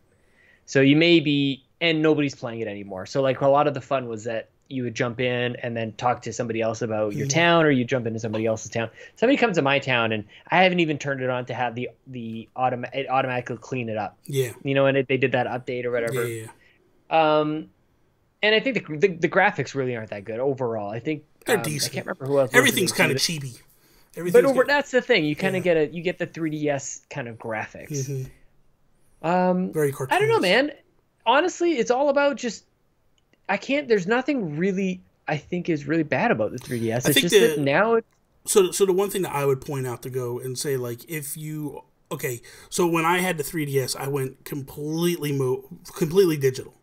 So you may be, and nobody's playing it anymore. So like a lot of the fun was that you would jump in and then talk to somebody else about your town, or you jump into somebody else's town. Somebody comes to my town, and I haven't even turned it on to have it automatically clean it up. Yeah. You know, and they did that update or whatever. Yeah. And I think the graphics really aren't that good overall. I think they're decent. I can't remember who else. Everything's kind of cheapy. That's the thing. You kind of get the 3DS kind of graphics. Mm-hmm. Very cartoonish. I don't know, man. Honestly, it's all about just. There's nothing really I think is really bad about the 3DS. It's just that now. So the one thing that I would point out to go and say, like, so when I had the 3DS, I went completely digital.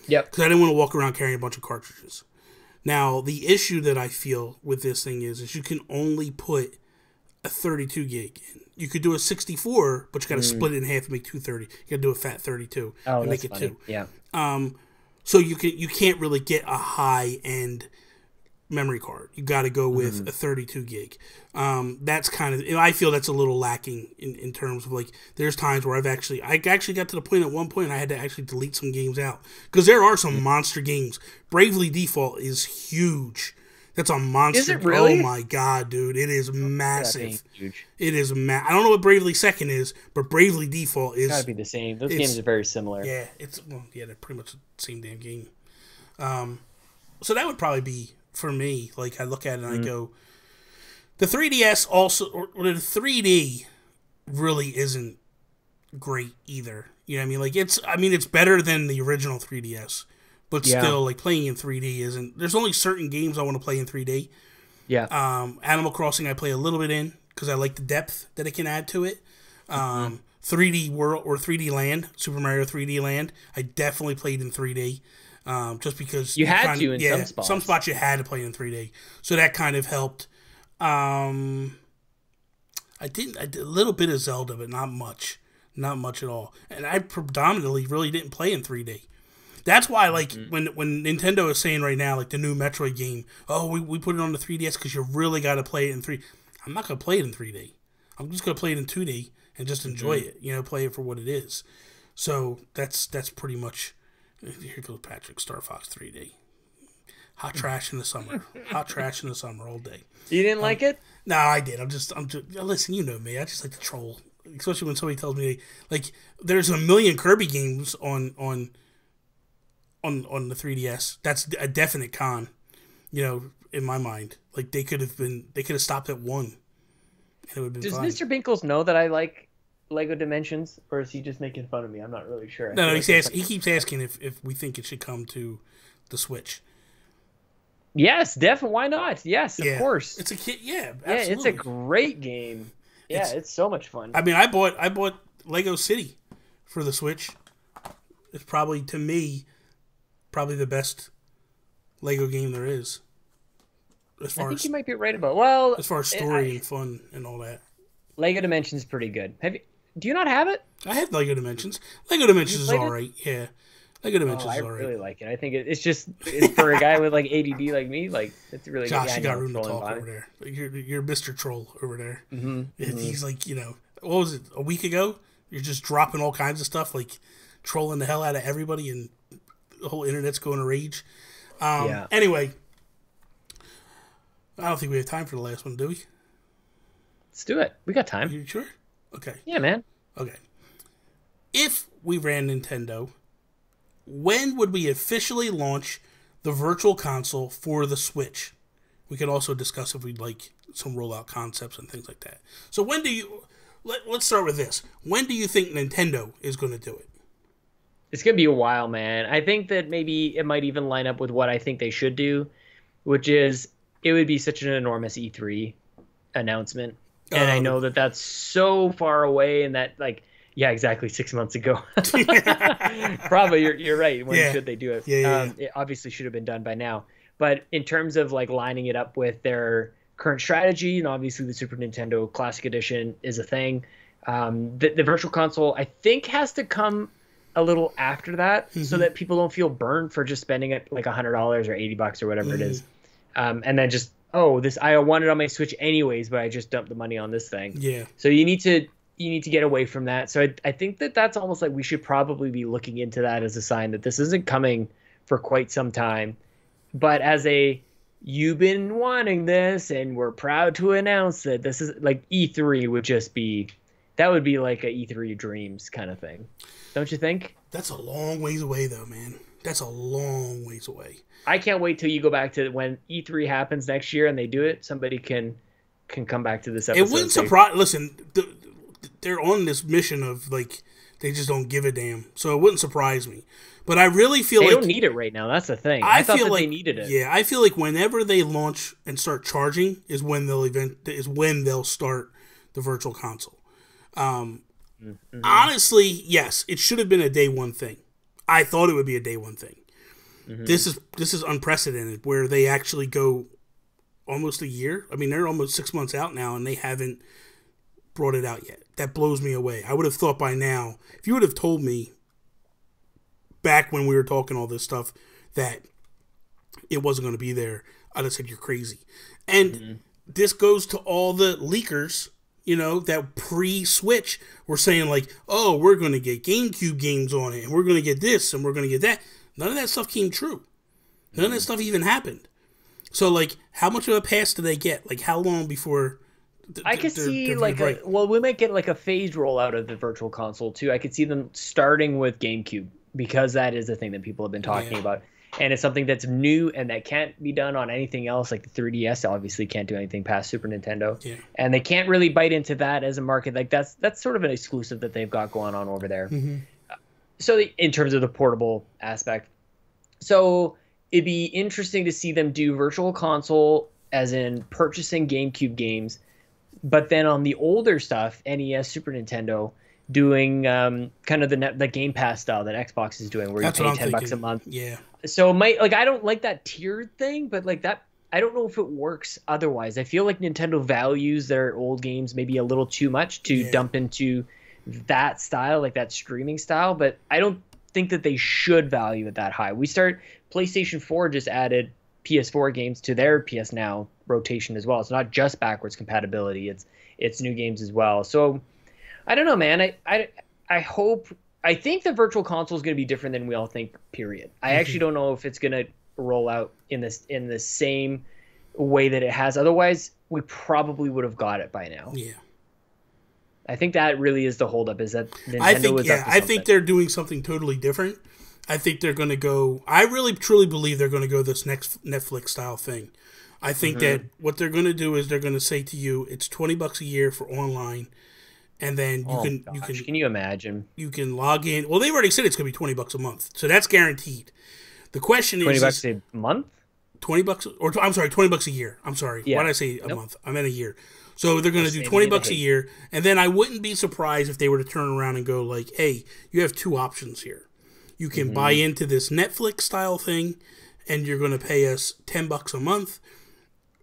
Yep. Because I didn't want to walk around carrying a bunch of cartridges. Now, the issue that I feel with this thing is you can only put a 32 gig in. You could do a 64, but you got to split it in half and make 230. You got to do a fat 32 and make it funny. 2. Yeah. So you can't really get a high end memory card. You got to go with a 32 gig. That's kind of, I feel that's a little lacking in terms of, like, there's times where I actually got to the point at one point I had to actually delete some games out, because there are some monster games. Bravely Default is huge. That's a monster. Is it really? Oh my god, dude! It is massive. Huge. It is I don't know what Bravely Second is, but Bravely Default is. It's gotta be the same. Those games are very similar. Yeah, they're pretty much the same damn game. So that would probably be, for me, like, I look at it and I go, the 3DS also, or the 3D really isn't great either. You know what I mean? Like, it's better than the original 3DS, but still, like, playing in 3D isn't, there's only certain games I want to play in 3D. Yeah. Animal Crossing I play a little bit in, because I like the depth that it can add to it. 3D World, or 3D Land, Super Mario 3D Land, I definitely played in 3D. Just because you had to in some spots. Some spots you had to play in 3D, so that kind of helped. I did a little bit of Zelda, but not much at all. And I predominantly really didn't play in 3D. That's why, like, when Nintendo is saying right now, like, the new Metroid game, we put it on the 3DS because you really got to play it in 3D. I'm not gonna play it in 3D. I'm just gonna play it in 2D and just enjoy it. You know, play it for what it is. So that's pretty much. Here goes Patrick, Star Fox 3D. Hot trash in the summer. Hot trash in the summer all day. You didn't like it? No, I did. I'm just listen, you know me. I just like to troll. Especially when somebody tells me, like, there's a million Kirby games on the 3DS. That's a definite con, you know, in my mind. Like, they could have stopped at one. And it would have been fine. Does Mr. Binkles know that I like Lego Dimensions, or is he just making fun of me? I'm not really sure. No, he keeps asking if we think it should come to the Switch. Yes, definitely. Why not? Yes, of course. It's a kid. Yeah, absolutely. Yeah, it's a great game. Yeah, it's so much fun. I mean, I bought Lego City for the Switch. It's probably, to me, the best Lego game there is. As far I think as you might be right about. Well, as far as story and fun and all that. Lego Dimensions is pretty good. Do you not have it? I have Lego Dimensions. Lego Dimensions is alright. Yeah, Lego Dimensions is alright. I really like it. I think it's for a guy with like ADD like me. Like it's really. Josh, good. you got room to talk over there. You're Mr. Troll over there. He's like, what was it, a week ago? You're just dropping all kinds of stuff, like trolling the hell out of everybody, and the whole internet's going to rage. Anyway, I don't think we have time for the last one, do we? Let's do it. We got time. You sure? Okay. Yeah, man. Okay. If we ran Nintendo, when would we officially launch the Virtual Console for the Switch? We could also discuss if we'd like some rollout concepts and things like that. So when do you... Let's start with this. When do you think Nintendo is going to do it? It's going to be a while, man. I think that maybe it might even line up with what I think they should do, which is it would be such an enormous E3 announcement. And I know that that's so far away and that, like, yeah, exactly 6 months ago. Probably, you're right. When should they do it? It obviously should have been done by now. But in terms of, like, lining it up with their current strategy, and obviously the Super Nintendo Classic Edition is a thing, the Virtual Console, I think, has to come a little after that so that people don't feel burned for just spending it like $100 or $80 or whatever it is. And then just, I wanted on my Switch anyways, but I just dumped the money on this thing. Yeah. So you need to get away from that. So I think that's almost like we should probably be looking into that as a sign that this isn't coming for quite some time. But as you've been wanting this and we're proud to announce that this is like E3 would just be, that would be like a E3 dreams kind of thing. Don't you think? That's a long ways away though, man. That's a long ways away. I can't wait till you go back to when E3 happens next year and they do it. Somebody can come back to this episode. It wouldn't surprise. Listen, they're on this mission of like they just don't give a damn. So it wouldn't surprise me. But I really feel they don't need it right now. That's the thing. I thought that they needed it. Yeah, I feel like whenever they launch and start charging is when they'll start the Virtual Console. Honestly, yes, it should have been a day one thing. I thought it would be a day one thing. This is unprecedented where they actually go almost a year. I mean, they're almost 6 months out now and they haven't brought it out yet. That blows me away. I would have thought by now, if you would have told me back when we were talking all this stuff that it wasn't going to be there, I'd have said you're crazy. And this goes to all the leakers, that pre-Switch were saying like, oh, we're going to get GameCube games on it and we're going to get this and we're going to get that. None of that stuff came true. None of that stuff even happened. So, like, how much of a pass do they get? Like, how long before... I could see, we might get, like, a phased rollout of the Virtual Console, too. I could see them starting with GameCube, because that is the thing that people have been talking about. And it's something that's new and that can't be done on anything else. Like, the 3DS obviously can't do anything past Super Nintendo. Yeah. And they can't really bite into that as a market. Like, that's sort of an exclusive that they've got going on over there. So in terms of the portable aspect. So it'd be interesting to see them do Virtual Console as in purchasing GameCube games, but then on the older stuff, NES, Super Nintendo, doing kind of the Game Pass style that Xbox is doing, where you pay $10 a month. Yeah. So I don't like that tiered thing, but like that, I don't know if it works otherwise. I feel like Nintendo values their old games maybe a little too much to dump into that style, like that streaming style, but I don't think that they should value it that high. PlayStation 4 just added PS4 games to their PS Now rotation as well. It's not just backwards compatibility, it's new games as well. So I don't know, man. I think the Virtual Console is going to be different than we all think, period. I actually don't know if it's going to roll out in the same way that it has. Otherwise, we probably would have got it by now. Yeah. I think that really is the holdup, is that Nintendo I think, is up to I think they're doing something totally different. I think they're going to go... I really, truly believe they're going to go this next Netflix-style thing. I think that what they're going to do is they're going to say to you, it's $20 a year for online, and then can you imagine? You can log in. Well, they've already said it's going to be $20 a month, so that's guaranteed. The question is... $20 a month? $20, or I'm sorry, $20 a year. I'm sorry. Yeah. Why did I say a month? I meant a year. So they're going to do $20 a year, and then I wouldn't be surprised if they were to turn around and go like, hey, you have two options here. You can buy into this Netflix style thing, and you're going to pay us $10 a month,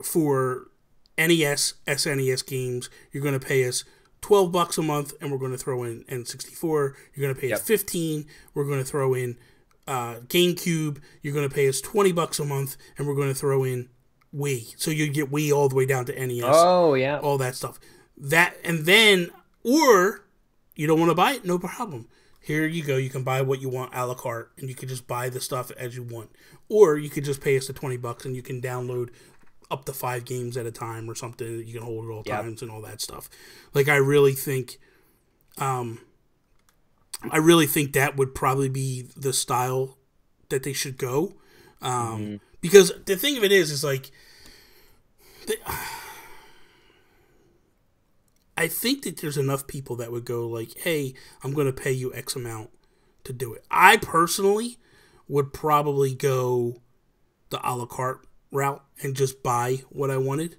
for NES, SNES games, you're going to pay us $12 a month, and we're going to throw in N64. You're going to pay us $15. We're going to throw in GameCube. You're going to pay us $20 a month, and we're going to throw in Wii. So you get Wii all the way down to NES. Oh, yeah. All that stuff. And then, or you don't want to buy it, no problem. Here you go. You can buy what you want a la carte, and you can just buy the stuff as you want. Or you could just pay us the $20, and you can download up to 5 games at a time or something. You can hold at all times and all that stuff. Like, I really think that would probably be the style that they should go. Because the thing of it is like, I think that there's enough people that would go like, hey, I'm going to pay you X amount to do it. I personally would probably go the a la carte route and just buy what I wanted.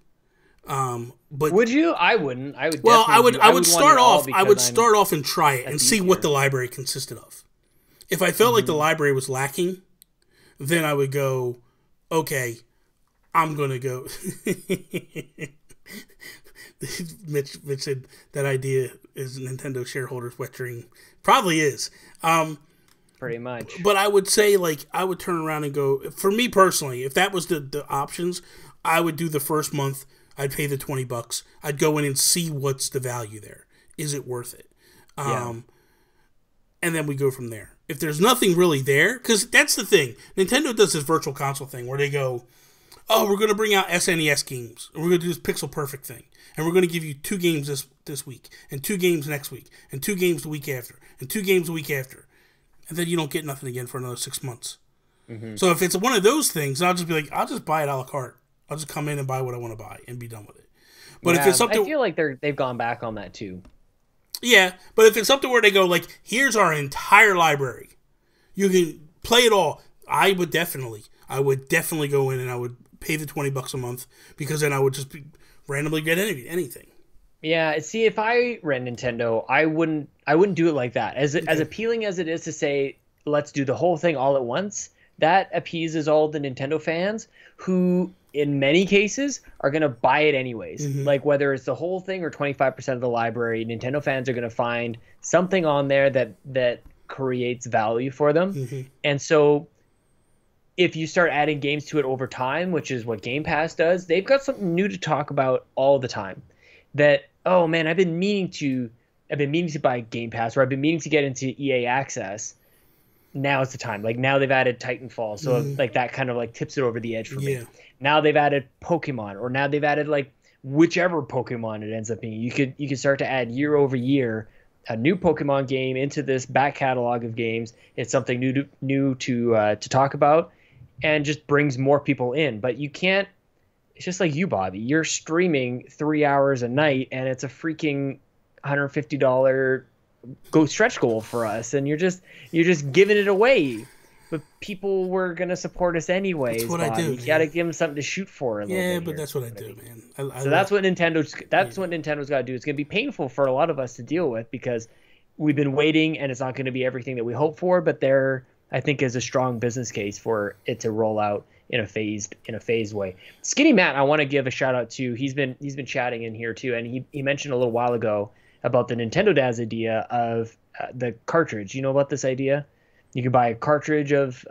But would you? I wouldn't. I would. Well, I would want start it all off. I would because start off and try it and see easier. what the library consisted of. If I felt like the library was lacking, then I would go, okay, I'm gonna go. Mitch said that idea is Nintendo shareholders' wet dream. Probably is. Pretty much. But I would say, like, I would turn around and go, for me personally, if that was the options, I would do the first month. I'd pay the $20. I'd go in and see what's the value there. Is it worth it? And then we go from there. If there's nothing really there, because that's the thing. Nintendo does this virtual console thing where they go, oh, we're going to bring out SNES games. And we're going to do this pixel perfect thing. And we're going to give you 2 games this week, and 2 games next week, and 2 games the week after, and 2 games the week after. And then you don't get nothing again for another 6 months. So if it's one of those things, I'll just be like, I'll just buy it a la carte. I'll just come in and buy what I want to buy and be done with it. But if it's something, I feel like they've gone back on that too. Yeah, but if it's something where they go like, here's our entire library, you can play it all. I would definitely go in and I would pay the $20 a month, because then I would just randomly get anything. Yeah, see, if I ran Nintendo, I wouldn't do it like that. As appealing as it is to say, let's do the whole thing all at once, that appeases all the Nintendo fans who, in many cases, are going to buy it anyways. Like, whether it's the whole thing or 25% of the library, Nintendo fans are going to find something on there that creates value for them. And so if you start adding games to it over time, which is what Game Pass does, they've got something new to talk about all the time. That, oh man, I've been meaning to buy Game Pass, or I've been meaning to get into EA Access. Now it's the time. Like, now they've added Titanfall, so like that kind of like tips it over the edge for me. Now they've added Pokemon, or now they've added like whichever Pokemon it ends up being. You could start to add year over year a new Pokemon game into this back catalog of games. It's something new to talk about, and just brings more people in. But you can't. It's just like you, Bobby. You're streaming 3 hours a night, and it's a freaking $150 stretch goal for us, and you're just giving it away. But people were gonna support us anyways. That's what Bobby. I do. You gotta give them something to shoot for. Yeah, but that's what I do, man. So that's what Nintendo's got to do. It's gonna be painful for a lot of us to deal with, because we've been waiting, and it's not going to be everything that we hope for. But there, I think, is a strong business case for it to roll out in a phased way. Skinny Matt, I want to give a shout out to. He's been chatting in here too, and he mentioned a little while ago about the Nintendo Dad's idea of the cartridge. You know about this idea? You could buy a cartridge of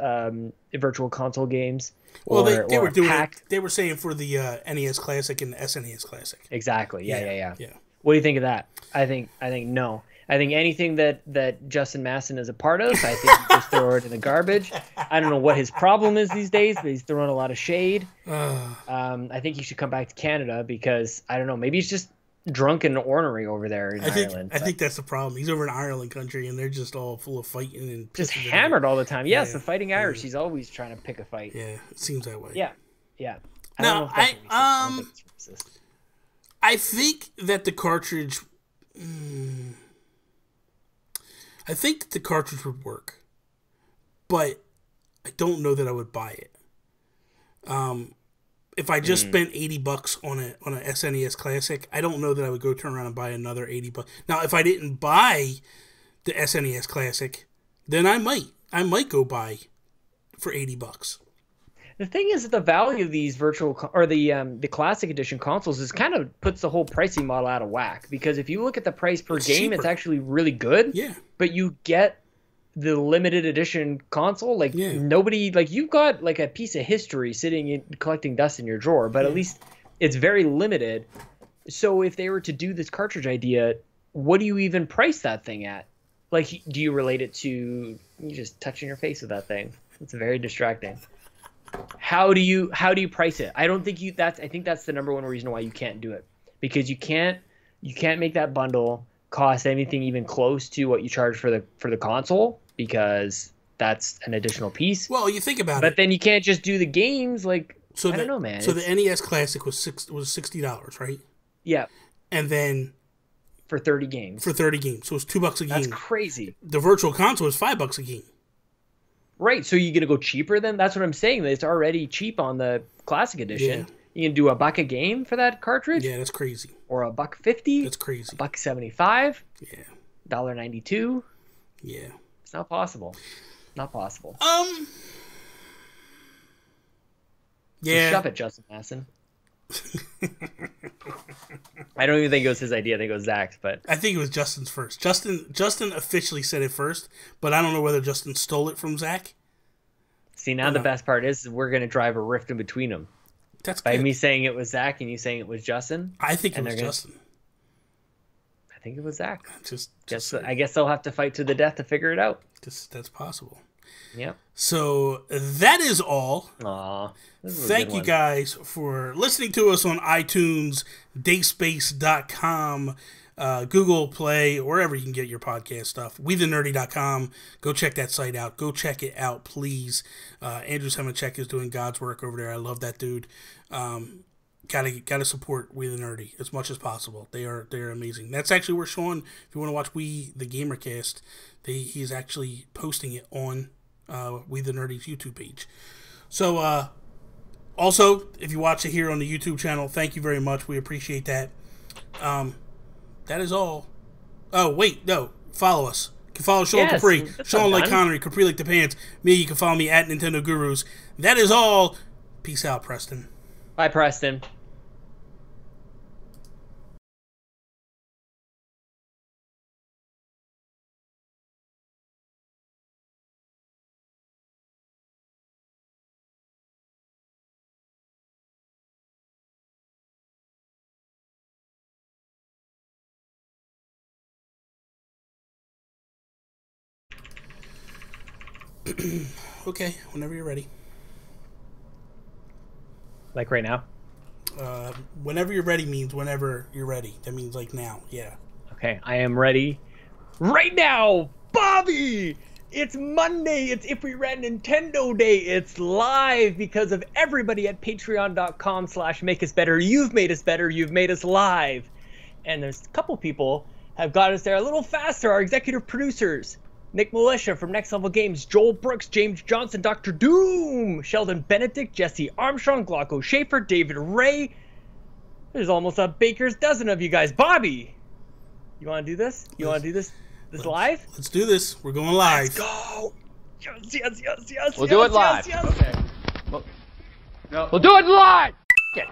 virtual console games. Well, they were doing it. They were saying for the NES Classic and the SNES Classic. Exactly. Yeah. What do you think of that? I think no. I think anything that Justin Masson is a part of, I think you just throw it in the garbage. I don't know what his problem is these days, but he's throwing a lot of shade. I think he should come back to Canada, because, I don't know, maybe he's just drunk and ornery over there in Ireland. I think that's the problem. He's over in Ireland country, and they're just all full of fighting and just hammered all the time. Yes, the Fighting Irish. He's always trying to pick a fight. Yeah, it seems that way. Yeah. I think that the cartridge. I think that the cartridge would work, but I don't know that I would buy it. If I just spent $80 on a SNES Classic, I don't know that I would go turn around and buy another $80. Now, if I didn't buy the SNES Classic, then I might go buy for $80. The thing is that the value of these or the classic edition consoles is kind of puts the whole pricing model out of whack, because if you look at the price per game, it's actually really good. Yeah. But you get the limited edition console, like nobody, like you've got like a piece of history sitting in collecting dust in your drawer, but at least it's very limited. So if they were to do this cartridge idea, what do you even price that thing at? Like, do you relate it to you just touching your face with that thing? It's very distracting. How do you price it? I don't think I think that's the number one reason why you can't do it, because you can't make that bundle cost anything even close to what you charge for the console, because that's an additional piece. Well, you think about it. But then you can't just do the games, like, I don't know, man. So the NES Classic was $60, right? Yeah. And then for 30 games. So it was $2 a game. That's crazy. The Virtual Console was $5 a game. Right. So you're gonna go cheaper then? That's what I'm saying. It's already cheap on the Classic Edition. Yeah. You can do $1 a game for that cartridge? Yeah, that's crazy. Or $1.50? That's crazy. $1.75? Yeah. $1.92? Yeah. It's not possible. Not possible. Yeah. So shove it, Justin Masson. I don't even think it was his idea. I think it was Zach's, but I think it was Justin's first. Justin officially said it first, but I don't know whether Justin stole it from Zach. See, now the best part is we're going to drive a rift in between them. That's by good. Me saying it was Zach and you saying it was Justin. I think it was Justin. I think it was Zach. Just I guess they'll have to fight to the death to figure it out. That's possible. Yeah. So that is all. Aw. Thank you guys for listening to us on iTunes, dayspace.com, Google Play, wherever you can get your podcast stuff. WeTheNerdy.com. Go check that site out. Go check it out, please. Andrew Semicek is doing God's work over there. I love that dude. Gotta support We the Nerdy as much as possible. They're amazing. That's actually where Sean, if you want to watch We the Gamercast, he's actually posting it on We the Nerdy's YouTube page. So also, if you watch it here on the YouTube channel, thank you very much. We appreciate that. That is all. Oh wait, no, follow us. You can follow Sean Capri, Sean like Connery, Capri like the pants. Me, you can follow me at Nintendo Gurus. That is all. Peace out, Preston. Bye, Preston. Okay, whenever you're ready. Like right now? Whenever you're ready means whenever you're ready. That means like now, yeah. Okay, I am ready. Right now, Bobby! It's Monday. It's If We Ran Nintendo Day. It's live because of everybody at patreon.com/makeusbetter. You've made us better. You've made us live. And there's a couple people have got us there a little faster. Our executive producers. Nick Milicia from Next Level Games, Joel Brooks, James Johnson, Dr. Doom, Sheldon Benedict, Jesse Armstrong, Glauco Schaffer, David Ray. There's almost a baker's dozen of you guys. Bobby, you want to do this? You want to do this live? Let's do this. We're going live. Let's go. Yes. We'll do it live. Yes. Okay. We'll do it live. It.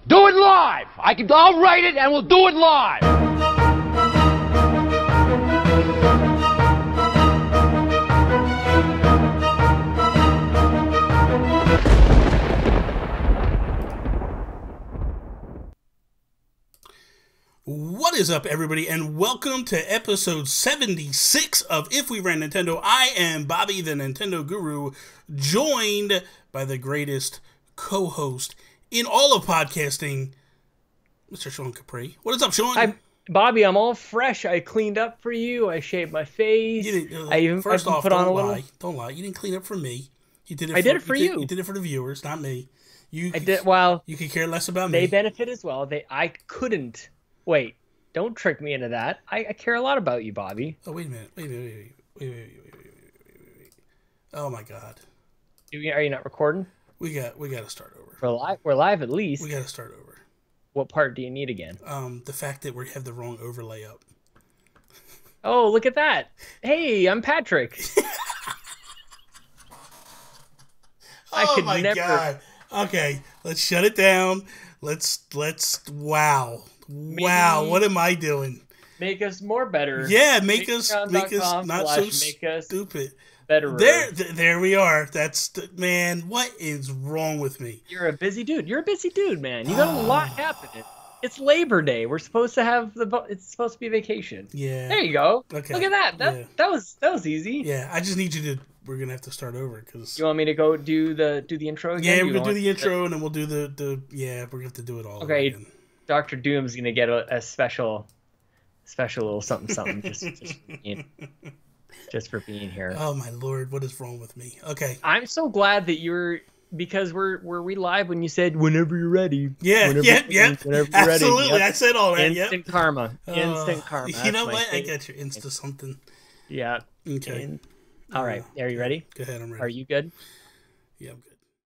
Do it live. I'll write it and we'll do it live. What is up, everybody, and welcome to episode 76 of If We Ran Nintendo. I am Bobby, the Nintendo Guru, joined by the greatest co-host in all of podcasting, Mr. Sean Capri. What is up, Sean? Bobby, I'm all fresh. I cleaned up for you. I shaved my face. First off, don't lie. You didn't clean up for me. You did it. I did it for you. You did it for the viewers, not me. I did. Well, you could care less about me. They benefit as well. I couldn't. Wait, don't trick me into that. I care a lot about you, Bobby. Oh, wait a minute. Wait. Oh, my God. Are you not recording? We got to start over. We're live at least. We got to start over. What part do you need again? The fact that we have the wrong overlay up. Oh, look at that. Hey, I'm Patrick. I could my never. God. Okay, let's shut it down. Let's. Wow. Wow. What am I doing? Make us more better. Yeah, make us not so stupid. Better. There we are. Man. What is wrong with me? You're a busy dude. You're a busy dude, man. You got a lot happening. It's Labor Day. We're supposed to have it's supposed to be vacation. Yeah. There you go. Okay. Look at that. That was easy. Yeah. I just need you to. We're gonna have to start over because. You want me to go do the intro again? Yeah, we're gonna do the intro and then we'll do the. Yeah, we're gonna have to do it all. Okay. Again. Dr. Doom's gonna get a special little something just for being here. Oh my Lord, what is wrong with me? Okay. I'm so glad that because were we live when you said whenever you're ready? Yeah, whenever you're absolutely. ready. I said all that. Instant karma. Instant karma. You know what? I got your Insta something. Yeah. Okay. All right. Are you ready? Go ahead. I'm ready. Are you good? Yeah, I'm good.